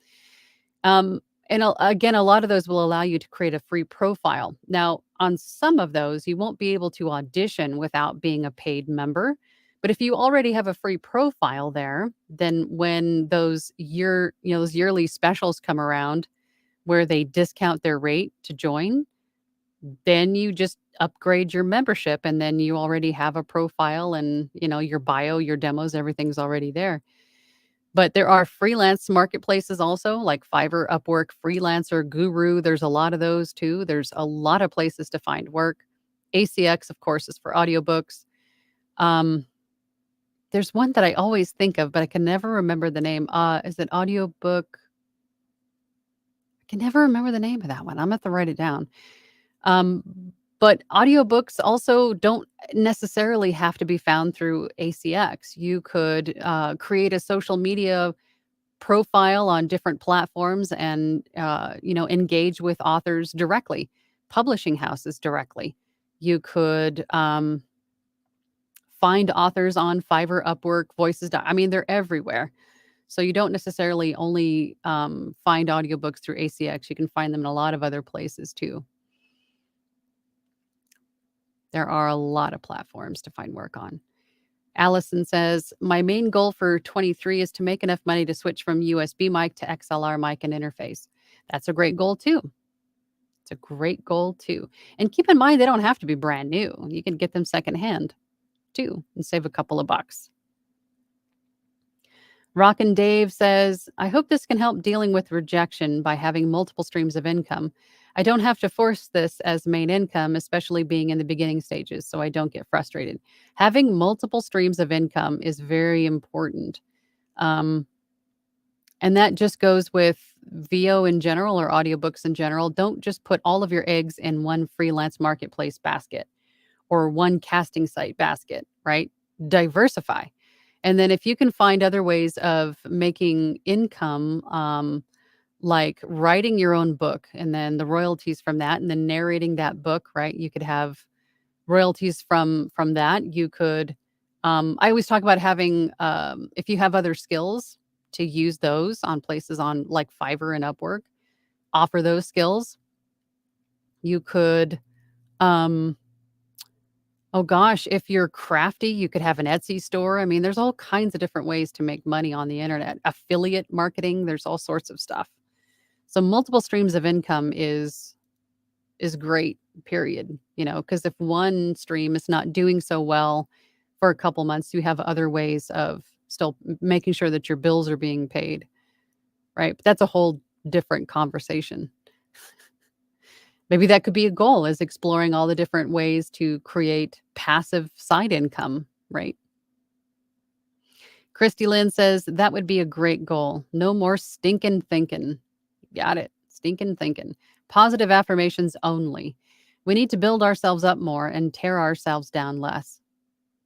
Again, a lot of those will allow you to create a free profile. Now, on some of those, you won't be able to audition without being a paid member. But if you already have a free profile there, then when those yearly specials come around where they discount their rate to join, then you just upgrade your membership, and then you already have a profile and, your bio, your demos, everything's already there. But there are freelance marketplaces also, like Fiverr, Upwork, Freelancer, Guru. There's a lot of those too. There's a lot of places to find work. ACX, of course, is for audiobooks. There's one that I always think of, but I can never remember the name. Is it Audiobook? I can never remember the name of that one. I'm gonna have to write it down. Um, but audiobooks also don't necessarily have to be found through ACX. You could create a social media profile on different platforms and engage with authors directly, publishing houses directly. You could find authors on Fiverr, Upwork, Voices. I mean, they're everywhere. So you don't necessarily only find audiobooks through ACX. You can find them in a lot of other places too. There are a lot of platforms to find work on. Allison says, my main goal for 23 is to make enough money to switch from USB mic to XLR mic and interface. That's a great goal too. It's a great goal too. And keep in mind, they don't have to be brand new. You can get them secondhand too and save a couple of bucks. Rockin' Dave says, I hope this can help dealing with rejection by having multiple streams of income. I don't have to force this as main income, especially being in the beginning stages, so I don't get frustrated. Having multiple streams of income is very important. And that just goes with VO in general or audiobooks in general. Don't just put all of your eggs in one freelance marketplace basket or one casting site basket, right? Diversify. And then if you can find other ways of making income, like writing your own book and then the royalties from that, and then narrating that book, right? You could have royalties from that. You could, I always talk about having, if you have other skills, to use those on places on like Fiverr and Upwork, offer those skills. You could, oh gosh, if you're crafty, you could have an Etsy store. I mean, there's all kinds of different ways to make money on the internet. Affiliate marketing, there's all sorts of stuff. So multiple streams of income is great, period. Because if one stream is not doing so well for a couple months, you have other ways of still making sure that your bills are being paid, right? But that's a whole different conversation. Maybe that could be a goal, is exploring all the different ways to create passive side income, right? Christy Lynn says, that would be a great goal. No more stinking thinking. Got it. Stinking thinking. Positive affirmations only. We need to build ourselves up more and tear ourselves down less.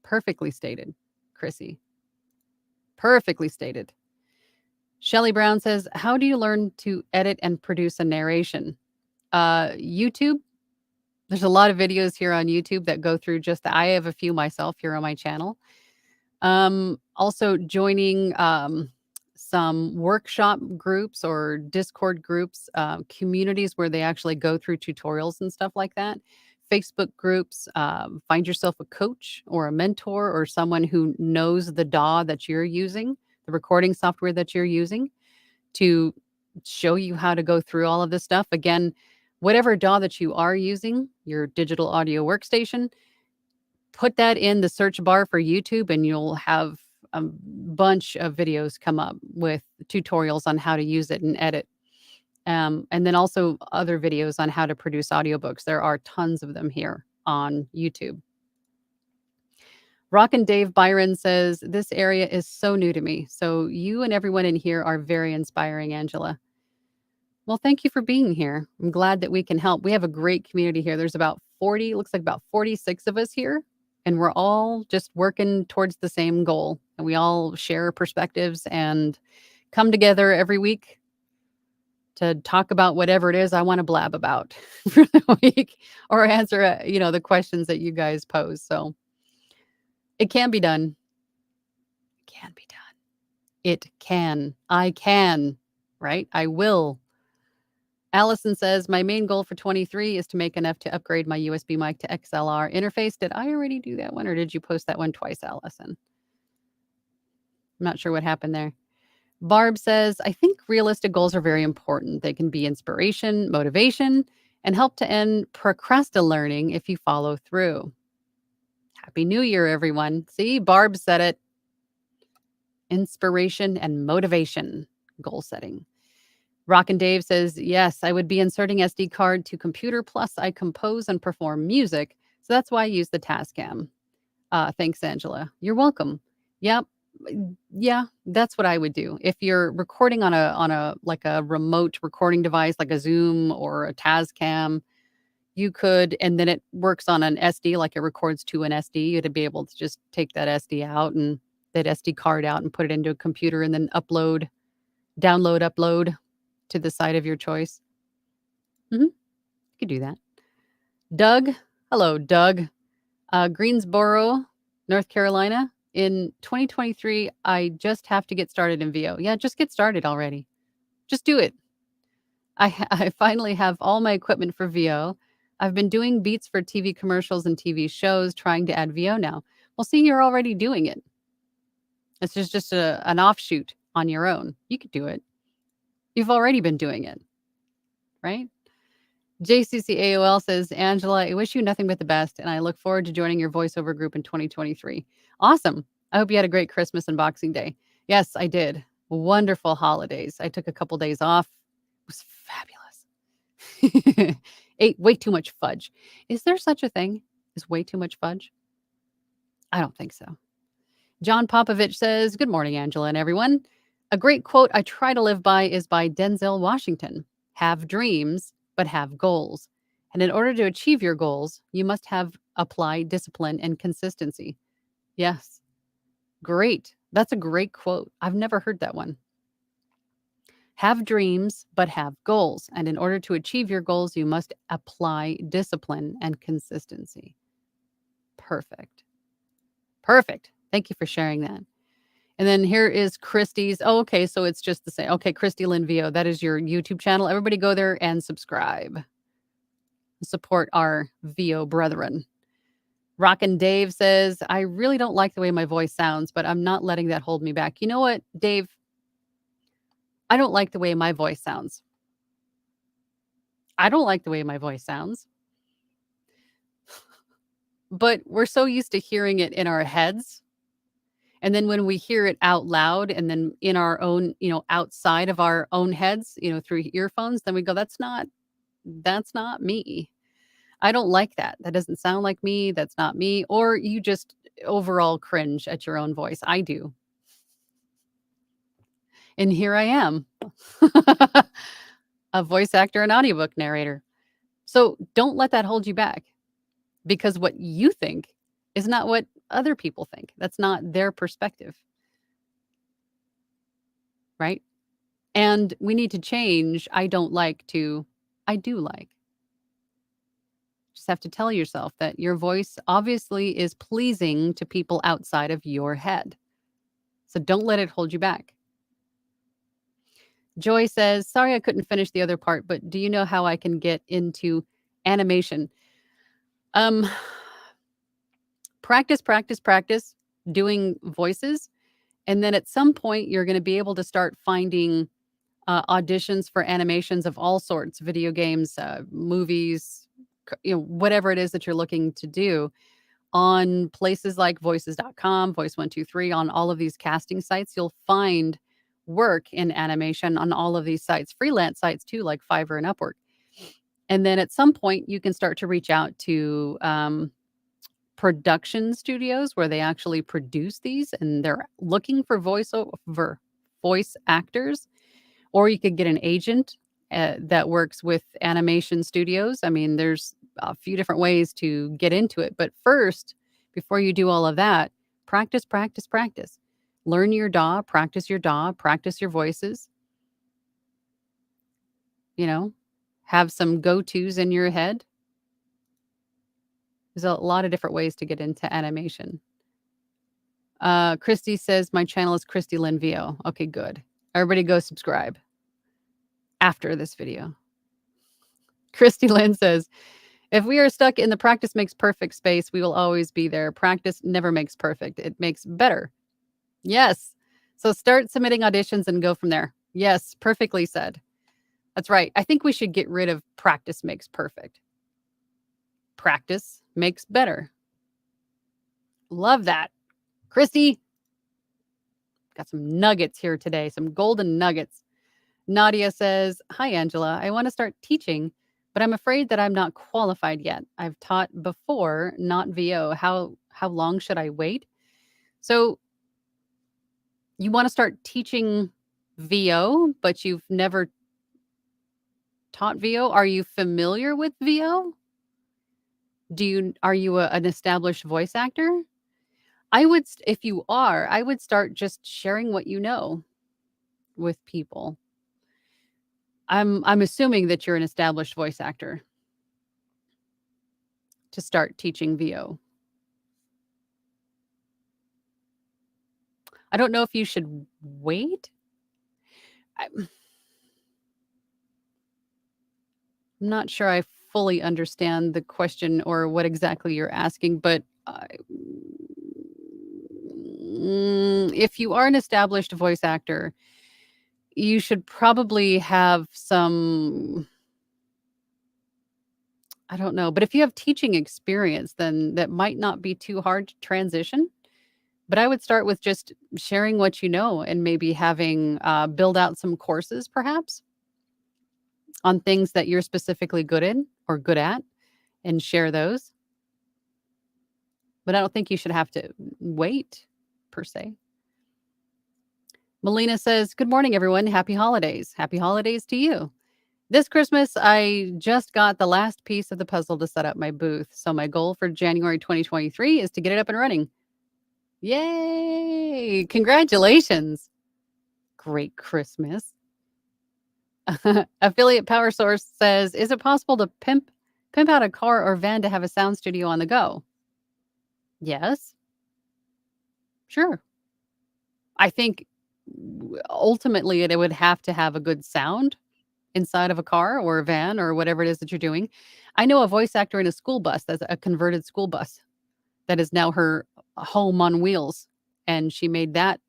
Perfectly stated, Chrissy. Perfectly stated. Shelly Brown says, how do you learn to edit and produce a narration? YouTube. There's a lot of videos here on YouTube that go through just that. I have a few myself here on my channel. Also joining some workshop groups or Discord groups, communities where they actually go through tutorials and stuff like that. Facebook groups, find yourself a coach or a mentor or someone who knows the DAW that you're using, the recording software that you're using, to show you how to go through all of this stuff. Again, whatever DAW that you are using, your digital audio workstation, put that in the search bar for YouTube and you'll have a bunch of videos come up with tutorials on how to use it and edit. And then also other videos on how to produce audiobooks. There are tons of them here on YouTube. Rockin' Dave Byron says, this area is so new to me. So you and everyone in here are very inspiring, Angela. Well, thank you for being here. I'm glad that we can help. We have a great community here. There's about 40, looks like about 46 of us here, and we're all just working towards the same goal. And we all share perspectives and come together every week to talk about whatever it is I want to blab about for the week, or answer, the questions that you guys pose. So it can be done. It can be done. It can. I can, right? I will. Allison says, my main goal for 23 is to make enough to upgrade my USB mic to XLR interface. Did I already do that one, or did you post that one twice, Allison? I'm not sure what happened there. Barb says, I think realistic goals are very important. They can be inspiration, motivation, and help to end procrastinating if you follow through. Happy New Year, everyone. See, Barb said it. Inspiration and motivation, goal setting. Rockin' Dave says, yes, I would be inserting SD card to computer, plus I compose and perform music. So that's why I use the Tascam. Thanks, Angela. You're welcome. Yep. Yeah, that's what I would do. If you're recording on a like a remote recording device like a Zoom or a Tascam, you could, and then it works on an SD, like it records to an SD, you'd be able to just take that SD out and that SD card out and put it into a computer and then upload to the site of your choice. You could do that. Doug, hello, Doug. Greensboro, North Carolina. In 2023, I just have to get started in VO. Yeah, just get started already. Just do it. I finally have all my equipment for VO. I've been doing beats for TV commercials and TV shows, trying to add VO now. Well, see, you're already doing it. It's just an offshoot on your own. You could do it. You've already been doing it, right? JCCAOL says, Angela, I wish you nothing but the best, and I look forward to joining your voiceover group in 2023. Awesome. I hope you had a great Christmas and Boxing Day. Yes, I did. Wonderful holidays. I took a couple days off. It was fabulous. Ate way too much fudge. Is there such a thing as way too much fudge? I don't think so. John Popovich says, good morning, Angela and everyone. A great quote I try to live by is by Denzel Washington. Have dreams, but have goals. And in order to achieve your goals, you must have applied discipline and consistency. Yes. Great. That's a great quote. I've never heard that one. Have dreams, but have goals. And in order to achieve your goals, you must apply discipline and consistency. Perfect. Perfect. Thank you for sharing that. And then here is Christy's. Oh, okay. So it's just the same. Okay. Christy Lynn VO. That is your YouTube channel. Everybody go there and subscribe. Support our VO brethren. Rockin' Dave says, I really don't like the way my voice sounds, but I'm not letting that hold me back. You know what, Dave? I don't like the way my voice sounds. I don't like the way my voice sounds. But we're so used to hearing it in our heads. And then when we hear it out loud and then in our own, outside of our own heads, through earphones, then we go, that's not me. I don't like that. That doesn't sound like me. That's not me. Or you just overall cringe at your own voice. I do. And here I am, a voice actor and audiobook narrator. So don't let that hold you back, because what you think is not what other people think. That's not their perspective. Right? And we need to change I don't like to I do like. Just have to tell yourself that your voice obviously is pleasing to people outside of your head. So don't let it hold you back. Joy says, sorry I couldn't finish the other part, but do you know how I can get into animation? Practice doing voices. And then at some point, you're going to be able to start finding auditions for animations of all sorts, video games, movies, whatever it is that you're looking to do, on places like voices.com, Voice123, on all of these casting sites. You'll find work in animation on all of these sites, freelance sites too, like Fiverr and Upwork. And then at some point, you can start to reach out to production studios where they actually produce these and they're looking for voice actors. Or you could get an agent that works with animation studios. I mean, there's a few different ways to get into it. But first, before you do all of that, practice. Learn your DAW, practice your voices. Have some go-tos in your head. There's a lot of different ways to get into animation. Christy says, my channel is Christy Lynn VO. Okay, good. Everybody go subscribe after this video. Christy Lynn says, if we are stuck in the practice makes perfect space, we will always be there. Practice never makes perfect. It makes better. Yes. So start submitting auditions and go from there. Yes, perfectly said. That's right. I think we should get rid of practice makes perfect. Practice makes better. Love that. Christy, got some nuggets here today, some golden nuggets. Nadia says, "Hi, Angela. I want to start teaching, but I'm afraid that I'm not qualified yet. I've taught before, not VO. How long should I wait?" So you want to start teaching VO, but you've never taught VO? Are you familiar with VO? Are you an established voice actor? If you are, I would start just sharing what you know with people. I'm assuming that you're an established voice actor to start teaching VO. I don't know if you should wait. I'm not sure I fully understand the question or what exactly you're asking, but if you are an established voice actor, you should probably have some, I don't know, but if you have teaching experience, then that might not be too hard to transition. But I would start with just sharing what you know and maybe having build out some courses perhaps on things that you're specifically good in or good at and share those. But I don't think you should have to wait per se. Melina says, "Good morning, everyone. Happy holidays. Happy holidays to you. This Christmas, I just got the last piece of the puzzle to set up my booth. So my goal for January 2023 is to get it up and running." Yay! Congratulations. Great Christmas. Affiliate Power Source says, "Is it possible to pimp out a car or van to have a sound studio on the go?" Yes, sure. I think ultimately it would have to have a good sound inside of a car or a van or whatever it is that you're doing. I know a voice actor in a school bus that's a converted school bus that is now her home on wheels, and she made that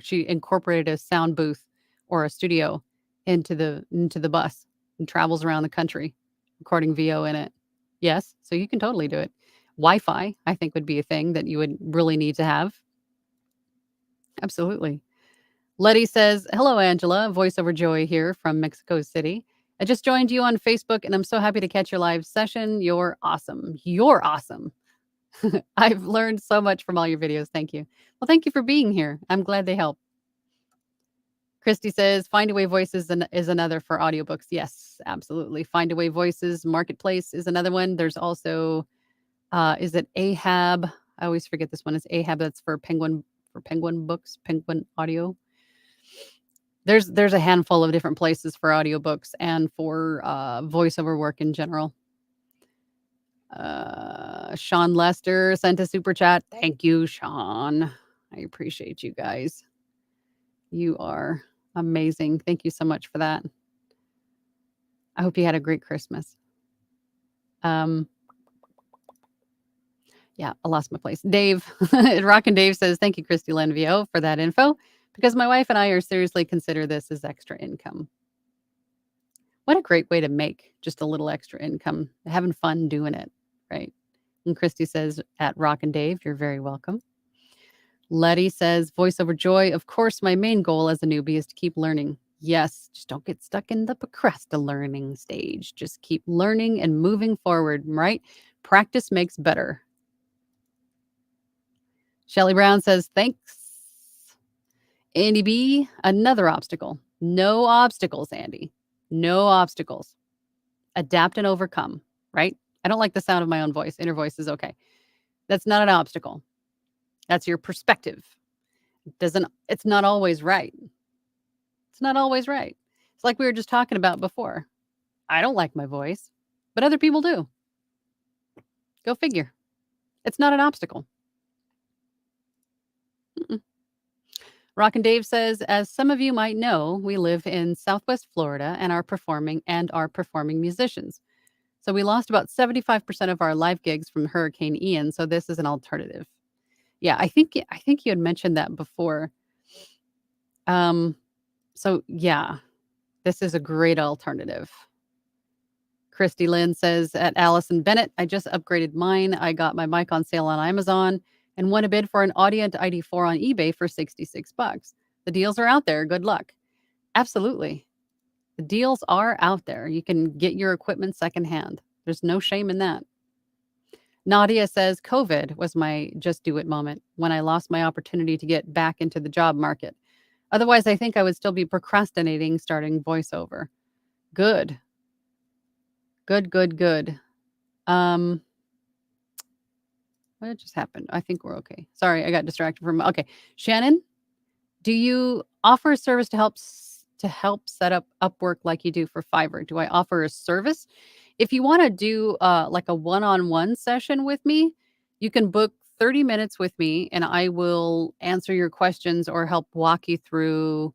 she incorporated a sound booth or a studio into the bus and travels around the country recording VO in it. Yes, so you can totally do it. Wi-Fi, I think, would be a thing that you would really need to have. Absolutely. Letty says, "Hello, Angela. VoiceOver Joy here from Mexico City. I just joined you on Facebook and I'm so happy to catch your live session. You're awesome. You're awesome. I've learned so much from all your videos. Thank you." Well, thank you for being here. I'm glad they help. Christy says, "Find Away Voices is another for audiobooks." Yes, absolutely. Find Away Voices Marketplace is another one. There's also, is it Ahab? I always forget this one. It's Ahab. That's for Penguin Books, Penguin Audio. There's a handful of different places for audiobooks and for voiceover work in general. Sean Lester sent a super chat. Thank you, Sean. I appreciate you guys. You are amazing. Thank you so much for that. I hope you had a great Christmas. Yeah, I lost my place. Dave, Rockin' Dave says, "Thank you, Christy Lenvio, for that info, because my wife and I are seriously consider this as extra income." What a great way to make just a little extra income, having fun doing it, right? And Christy says, "At Rockin' Dave, you're very welcome." Letty says, "Voiceover Joy, of course, my main goal as a newbie is to keep learning." Yes, just don't get stuck in the learning stage. Just keep learning and moving forward, right? Practice makes better. Shelly Brown says, "Thanks." Andy B, "Another obstacle." No obstacles, Andy. No obstacles. Adapt and overcome, right? I don't like the sound of my own voice. Inner voice is okay. That's not an obstacle. That's your perspective. It's not always right. It's not always right. It's like we were just talking about before. I don't like my voice, but other people do. Go figure. It's not an obstacle. Rockin' Dave says, "As some of you might know, we live in Southwest Florida and are performing musicians. So we lost about 75% of our live gigs from Hurricane Ian. So this is an alternative." Yeah, I think you had mentioned that before. So yeah, This is a great alternative. Christy Lynn says, at Allison Bennett, I just upgraded mine. I got my mic on sale on Amazon and won a bid for an Audient ID4 on eBay for $66. The deals are out there. Good luck. Absolutely. The deals are out there. You can get your equipment secondhand. There's no shame in that. Nadia says, COVID was my just do it moment when I lost my opportunity to get back into the job market. Otherwise, I think I would still be procrastinating starting voiceover. Good. Good. What just happened? I think we're okay. Sorry, I got distracted from. Okay, Shannon, do you offer a service to help set up Upwork like you do for Fiverr? Do I offer a service? If you want to do like a one-on-one session with me, you can book 30 minutes with me, and I will answer your questions or help walk you through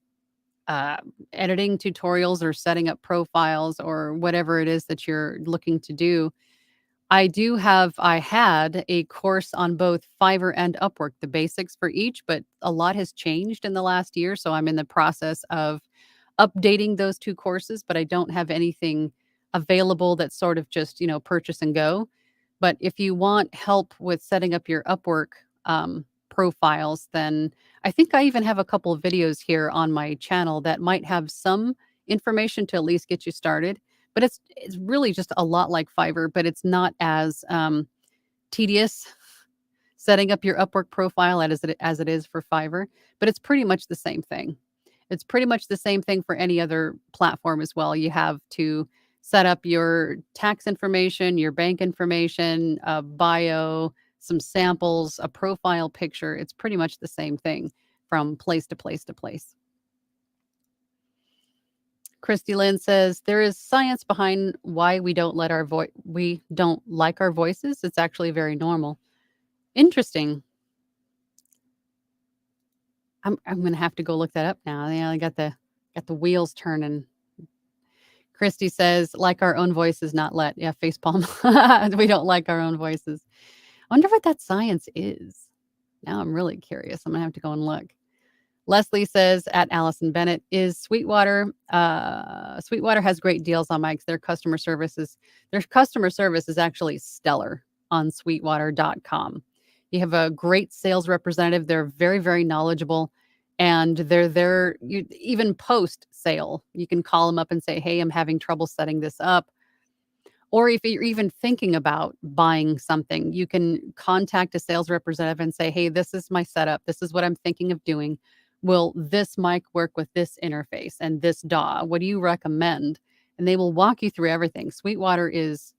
editing tutorials or setting up profiles or whatever it is that you're looking to do. I had a course on both Fiverr and Upwork, the basics for each, but a lot has changed in the last year. So I'm in the process of updating those two courses, but I don't have anything available that's sort of just, purchase and go. But if you want help with setting up your Upwork profiles, then I think I even have a couple of videos here on my channel that might have some information to at least get you started. But it's really just a lot like Fiverr, but it's not as tedious setting up your Upwork profile as it is for Fiverr. But it's pretty much the same thing. It's pretty much the same thing for any other platform as well. You have to set up your tax information, your bank information, a bio, some samples, a profile picture. It's pretty much the same thing from place to place to place. Christy Lynn says, there is science behind why we don't like our voices. It's actually very normal. Interesting. I'm going to have to go look that up now. I got the wheels turning. Christy says, like our own voices, not let. Yeah, facepalm. We don't like our own voices. I wonder what that science is. Now I'm really curious. I'm going to have to go and look. Leslie says, at Allison Bennett, is Sweetwater. Sweetwater has great deals on mics. Their customer service is actually stellar on sweetwater.com. You have a great sales representative. They're very, very knowledgeable. And they're there. You even post sale. You can call them up and say, hey, I'm having trouble setting this up. Or if you're even thinking about buying something, you can contact a sales representative and say, hey, this is my setup. This is what I'm thinking of doing. Will this mic work with this interface and this DAW? What do you recommend? And they will walk you through everything. Sweetwater is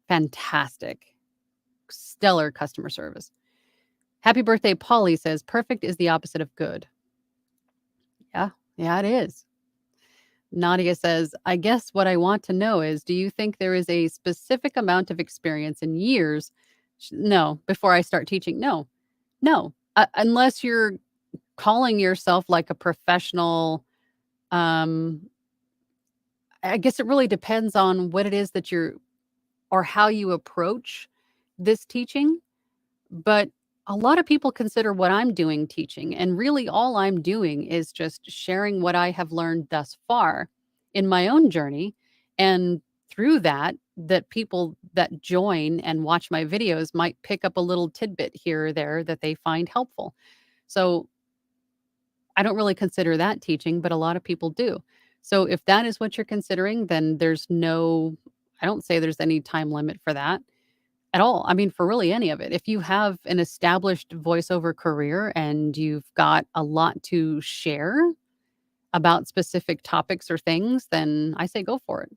fantastic. Stellar customer service. Happy birthday, Polly says, perfect is the opposite of good. Yeah, it is. Nadia says, I guess what I want to know is, do you think there is a specific amount of experience in years? No, before I start teaching. No. Unless you're calling yourself like a professional. I guess it really depends on what it is that or how you approach this teaching. But a lot of people consider what I'm doing teaching, and really all I'm doing is just sharing what I have learned thus far in my own journey. And through that people that join and watch my videos might pick up a little tidbit here or there that they find helpful. So I don't really consider that teaching, but a lot of people do. So if that is what you're considering, then I don't say there's any time limit for that at all. I mean, for really any of it. If you have an established voiceover career and you've got a lot to share about specific topics or things, then I say go for it.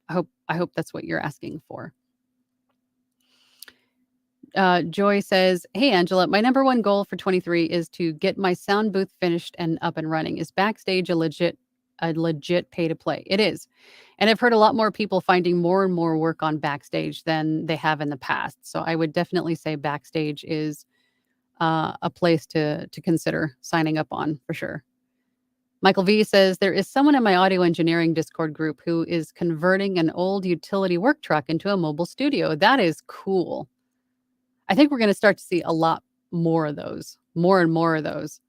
I hope that's what you're asking for. Joy says, hey, Angela, my number one goal for 23 is to get my sound booth finished and up and running. Is Backstage a legit pay to play? It is. And I've heard a lot more people finding more and more work on Backstage than they have in the past. So I would definitely say Backstage is a place to consider signing up on for sure. Michael V says, there is someone in my audio engineering Discord group who is converting an old utility work truck into a mobile studio. That is cool. I think we're going to start to see a lot more of those, more and more of those.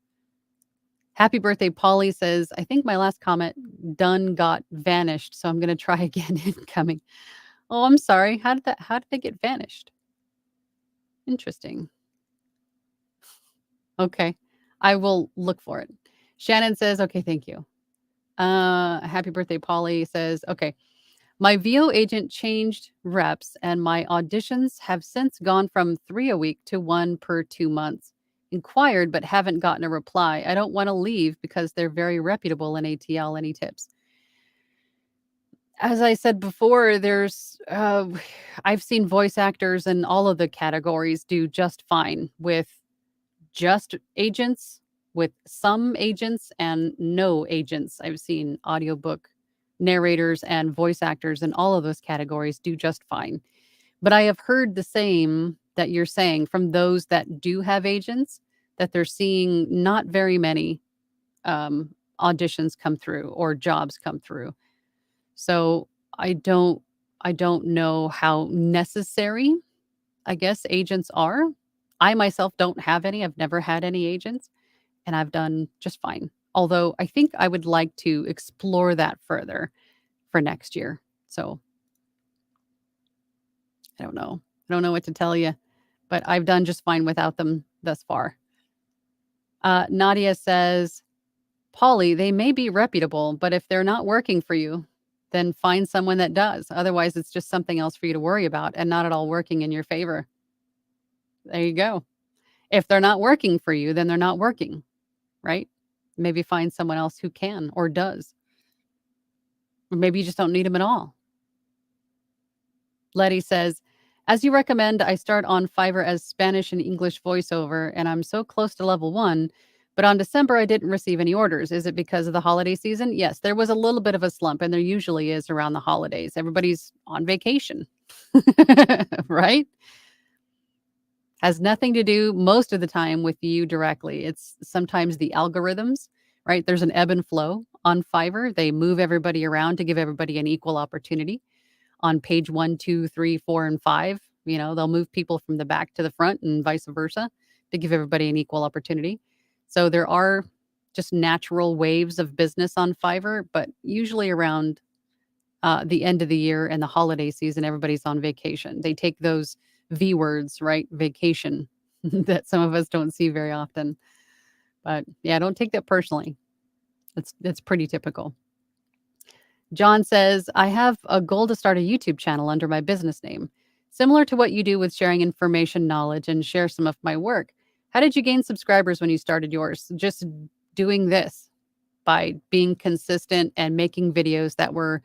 Happy birthday, Polly says, I think my last comment done got vanished, so I'm going to try again incoming. Oh, I'm sorry. How did they get vanished? Interesting. Okay. I will look for it. Shannon says, okay, thank you. Happy birthday, Polly says, okay. My VO agent changed reps, and my auditions have since gone from 3 a week to 1 per 2 months. Inquired, but haven't gotten a reply. I don't want to leave because they're very reputable in ATL. Any tips? As I said before, I've seen voice actors in all of the categories do just fine with just agents, with some agents, and no agents. I've seen audiobook narrators and voice actors in all of those categories do just fine. But I have heard the same that you're saying from those that do have agents, that they're seeing not very many um, auditions come through or jobs come through. So I don't I don't know how necessary, I guess, agents are. I myself don't have any. I've never had any agents, and I've done just fine. Although I think I would like to explore that further for next year. So I don't know. I don't know what to tell you, but I've done just fine without them thus far. Nadia says, Polly, they may be reputable, but if they're not working for you, then find someone that does. Otherwise, it's just something else for you to worry about and not at all working in your favor. There you go. If they're not working for you, then they're not working, right? Maybe find someone else who can or does. Or maybe you just don't need them at all. Letty says, as you recommend, I start on Fiverr as Spanish and English voiceover, and I'm so close to level 1. But on December, I didn't receive any orders. Is it because of the holiday season? Yes, there was a little bit of a slump, and there usually is around the holidays. Everybody's on vacation, right? Has nothing to do most of the time with you directly. It's sometimes the algorithms, right? There's an ebb and flow on Fiverr. They move everybody around to give everybody an equal opportunity. On page 1, 2, 3, 4, and 5, they'll move people from the back to the front and vice versa to give everybody an equal opportunity. So there are just natural waves of business on Fiverr, but usually around the end of the year and the holiday season, everybody's on vacation. They take those V words, right? Vacation, that some of us don't see very often. But yeah, don't take that personally. That's pretty typical. John says, I have a goal to start a YouTube channel under my business name, similar to what you do with sharing information, knowledge, and share some of my work. How did you gain subscribers when you started yours? Just doing this, by being consistent and making videos that were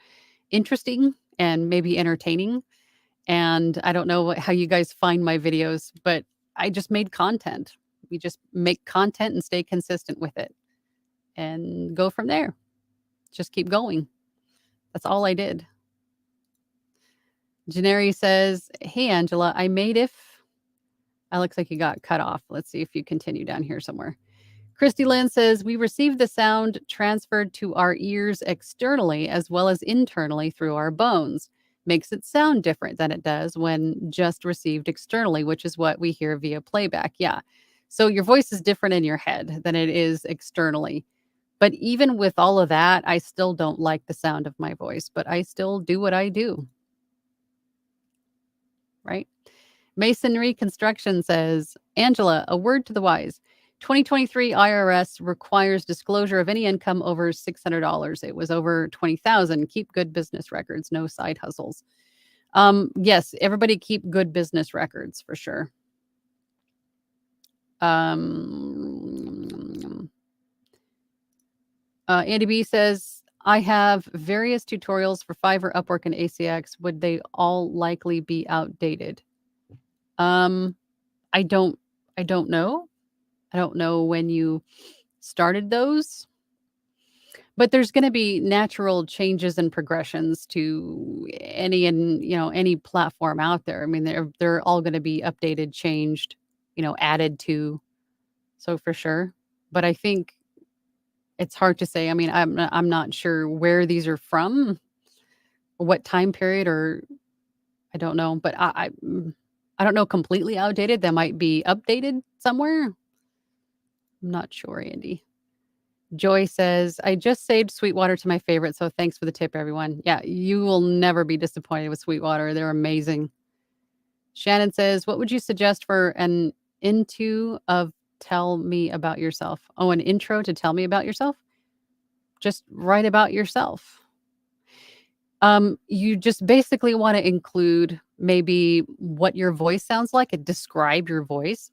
interesting and maybe entertaining. And I don't know how you guys find my videos, but I just made content. We just make content and stay consistent with it and go from there. Just keep going. That's all I did. Janeri says, hey, Angela, I made if. It looks like you got cut off. Let's see if you continue down here somewhere. Christy Lynn says, we received the sound transferred to our ears externally as well as internally through our bones. Makes it sound different than it does when just received externally, which is what we hear via playback. Yeah. So your voice is different in your head than it is externally. But even with all of that, I still don't like the sound of my voice, but I still do what I do. Right? Masonry Construction says, Angela, a word to the wise. 2023 IRS requires disclosure of any income over $600. It was over $20,000. Keep good business records, no side hustles. Yes, everybody keep good business records for sure. Andy B says, I have various tutorials for Fiverr, Upwork, and ACX. Would they all likely be outdated? I don't know. I don't know when you started those, but there's going to be natural changes and progressions to any platform out there. I mean, they're all going to be updated, changed, added to. So for sure. But I think it's hard to say. I mean, I'm not sure where these are from, or what time period, or I don't know. But I don't know completely outdated. That might be updated somewhere. I'm not sure, Andy. Joy says, I just saved Sweetwater to my favorite, so thanks for the tip, everyone. Yeah, you will never be disappointed with Sweetwater. They're amazing. Shannon says, what would you suggest for an into of tell me about yourself? Oh, an intro to tell me about yourself? Just write about yourself. You just basically want to include maybe what your voice sounds like and describe your voice.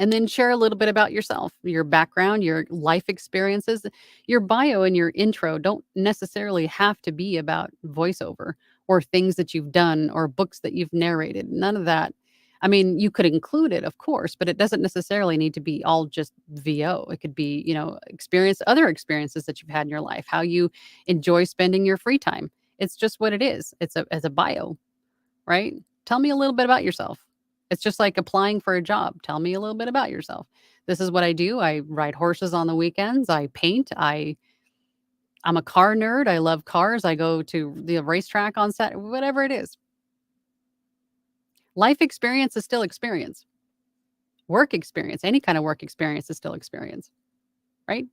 And then share a little bit about yourself, your background, your life experiences. Your bio and your intro don't necessarily have to be about voiceover or things that you've done or books that you've narrated. None of that. I mean, you could include it, of course, but it doesn't necessarily need to be all just VO. It could be, other experiences that you've had in your life, how you enjoy spending your free time. It's just what it is. It's as a bio, right? Tell me a little bit about yourself. It's just like applying for a job. Tell me a little bit about yourself. This is what I do. I ride horses on the weekends. I paint. I'm a car nerd. I love cars. I go to the racetrack on set, whatever it is. Life experience is still experience. Work experience, any kind of work experience is still experience, right?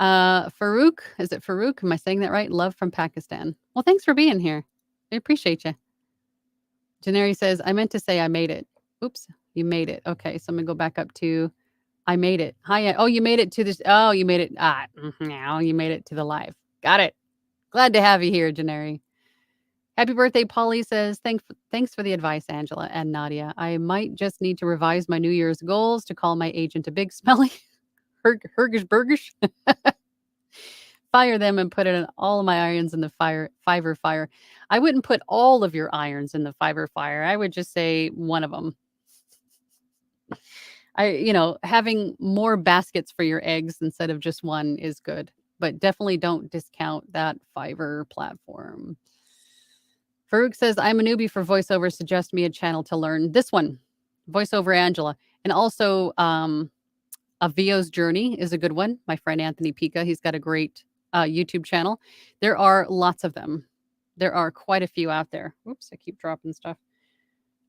Farouk, is it Farouk? Am I saying that right? Love from Pakistan. Well, thanks for being here. I appreciate you. Janeri says, I meant to say I made it. Oops, you made it. Okay, so I'm gonna go back up to I made it. Hi. Oh, you made it to this. Oh, you made it. Now you made it to the live. Got it. Glad to have you here, Janeri. Happy birthday, Polly says, thanks for the advice, Angela and Nadia. I might just need to revise my New Year's goals to call my agent a big smelly Hergish Burgish. Fire them and put it in all of my irons in the Fiverr fire. I wouldn't put all of your irons in the Fiverr fire. I would just say one of them. Having more baskets for your eggs instead of just one is good, but definitely don't discount that Fiverr platform. Farouk says, I'm a newbie for voiceover. Suggest me a channel to learn this one, VoiceOverAngela. And also A VO's Journey is a good one. My friend Anthony Pica, he's got a great YouTube channel. There are lots of them. There are quite a few out there. Oops, I keep dropping stuff.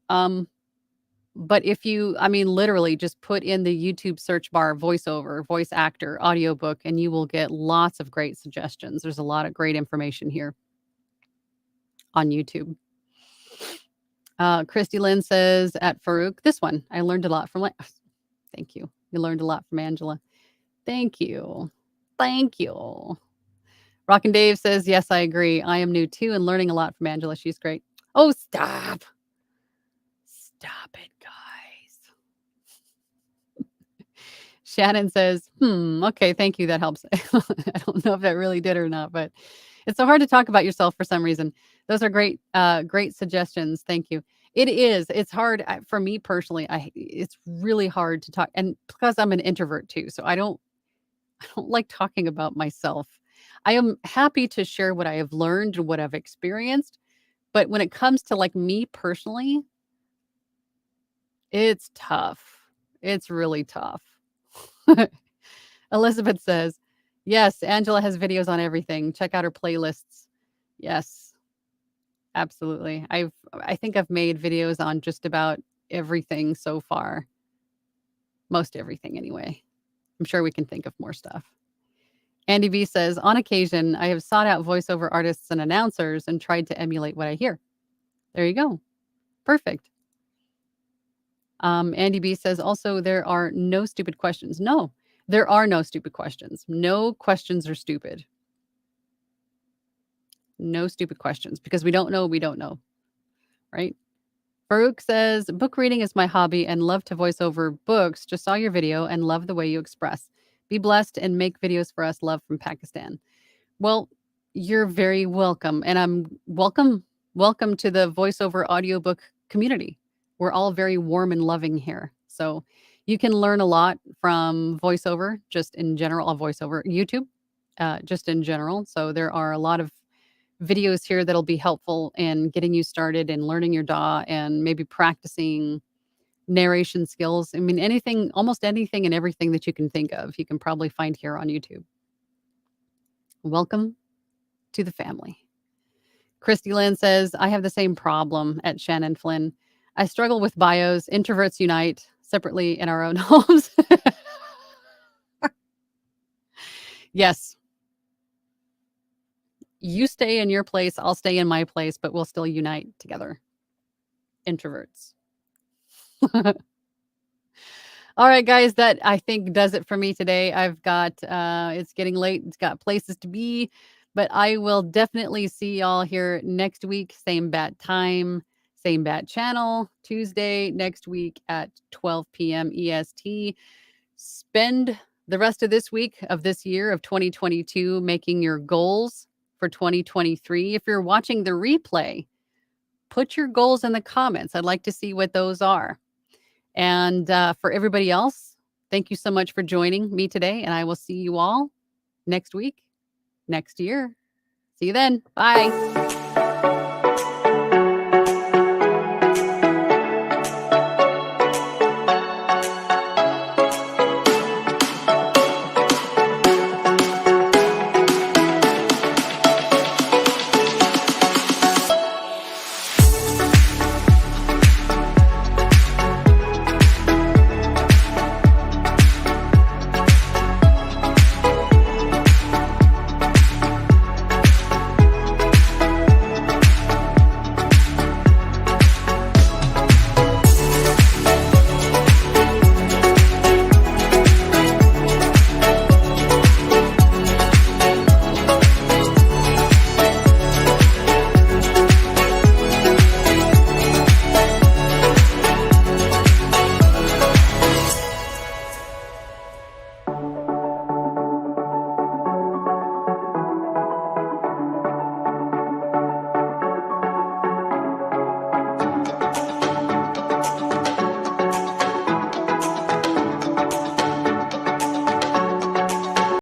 But if you, literally just put in the YouTube search bar, voiceover, voice actor, audiobook, and you will get lots of great suggestions. There's a lot of great information here on YouTube. Christy Lynn says at Farouk, this one, I learned a lot from. Thank you. You learned a lot from Angela. Thank you. Thank you. Rockin' Dave says, yes, I agree. I am new too and learning a lot from Angela. She's great. Oh, stop. Stop it, guys. Shannon says, okay, thank you. That helps. I don't know if that really did or not, but it's so hard to talk about yourself for some reason. Those are great, great suggestions. Thank you. It is. It's hard for me personally. It's really hard to talk, and because I'm an introvert too, so I don't like talking about myself. I am happy to share what I have learned and what I've experienced, but when it comes to like me personally, it's tough. It's really tough. Elizabeth says, yes, Angela has videos on everything. Check out her playlists. Yes, absolutely. I think I've made videos on just about everything so far. Most everything anyway. I'm sure we can think of more stuff. Andy V says, on occasion, I have sought out voiceover artists and announcers and tried to emulate what I hear. There you go. Perfect. Andy B says, also, there are no stupid questions. No, there are no stupid questions. No questions are stupid. No stupid questions because we don't know, right? Farouk says, book reading is my hobby and love to voice over books. Just saw your video and love the way you express. Be blessed and make videos for us. Love from Pakistan. Well, you're very welcome. And I'm welcome to the voiceover audiobook community. We're all very warm and loving here. So you can learn a lot from voiceover, just in general, voiceover YouTube, just in general. So there are a lot of videos here that'll be helpful in getting you started and learning your DAW and maybe practicing narration skills. I mean, anything, almost anything and everything that you can think of, you can probably find here on YouTube. Welcome to the family. Christy Lynn says, I have the same problem at Shannon Flynn. I struggle with bios. Introverts unite separately in our own homes. Yes. You stay in your place, I'll stay in my place, but we'll still unite together. Introverts. All right, guys, that I think does it for me today. I've got it's getting late. It's got places to be, but I will definitely see y'all here next week. Same bat time, same bat channel, Tuesday next week at 12 p.m. EST. Spend the rest of this week of this year of 2022 making your goals for 2023. If you're watching the replay, put your goals in the comments. I'd like to see what those are. And for everybody else, thank you so much for joining me today. And I will see you all next week, next year. See you then. Bye.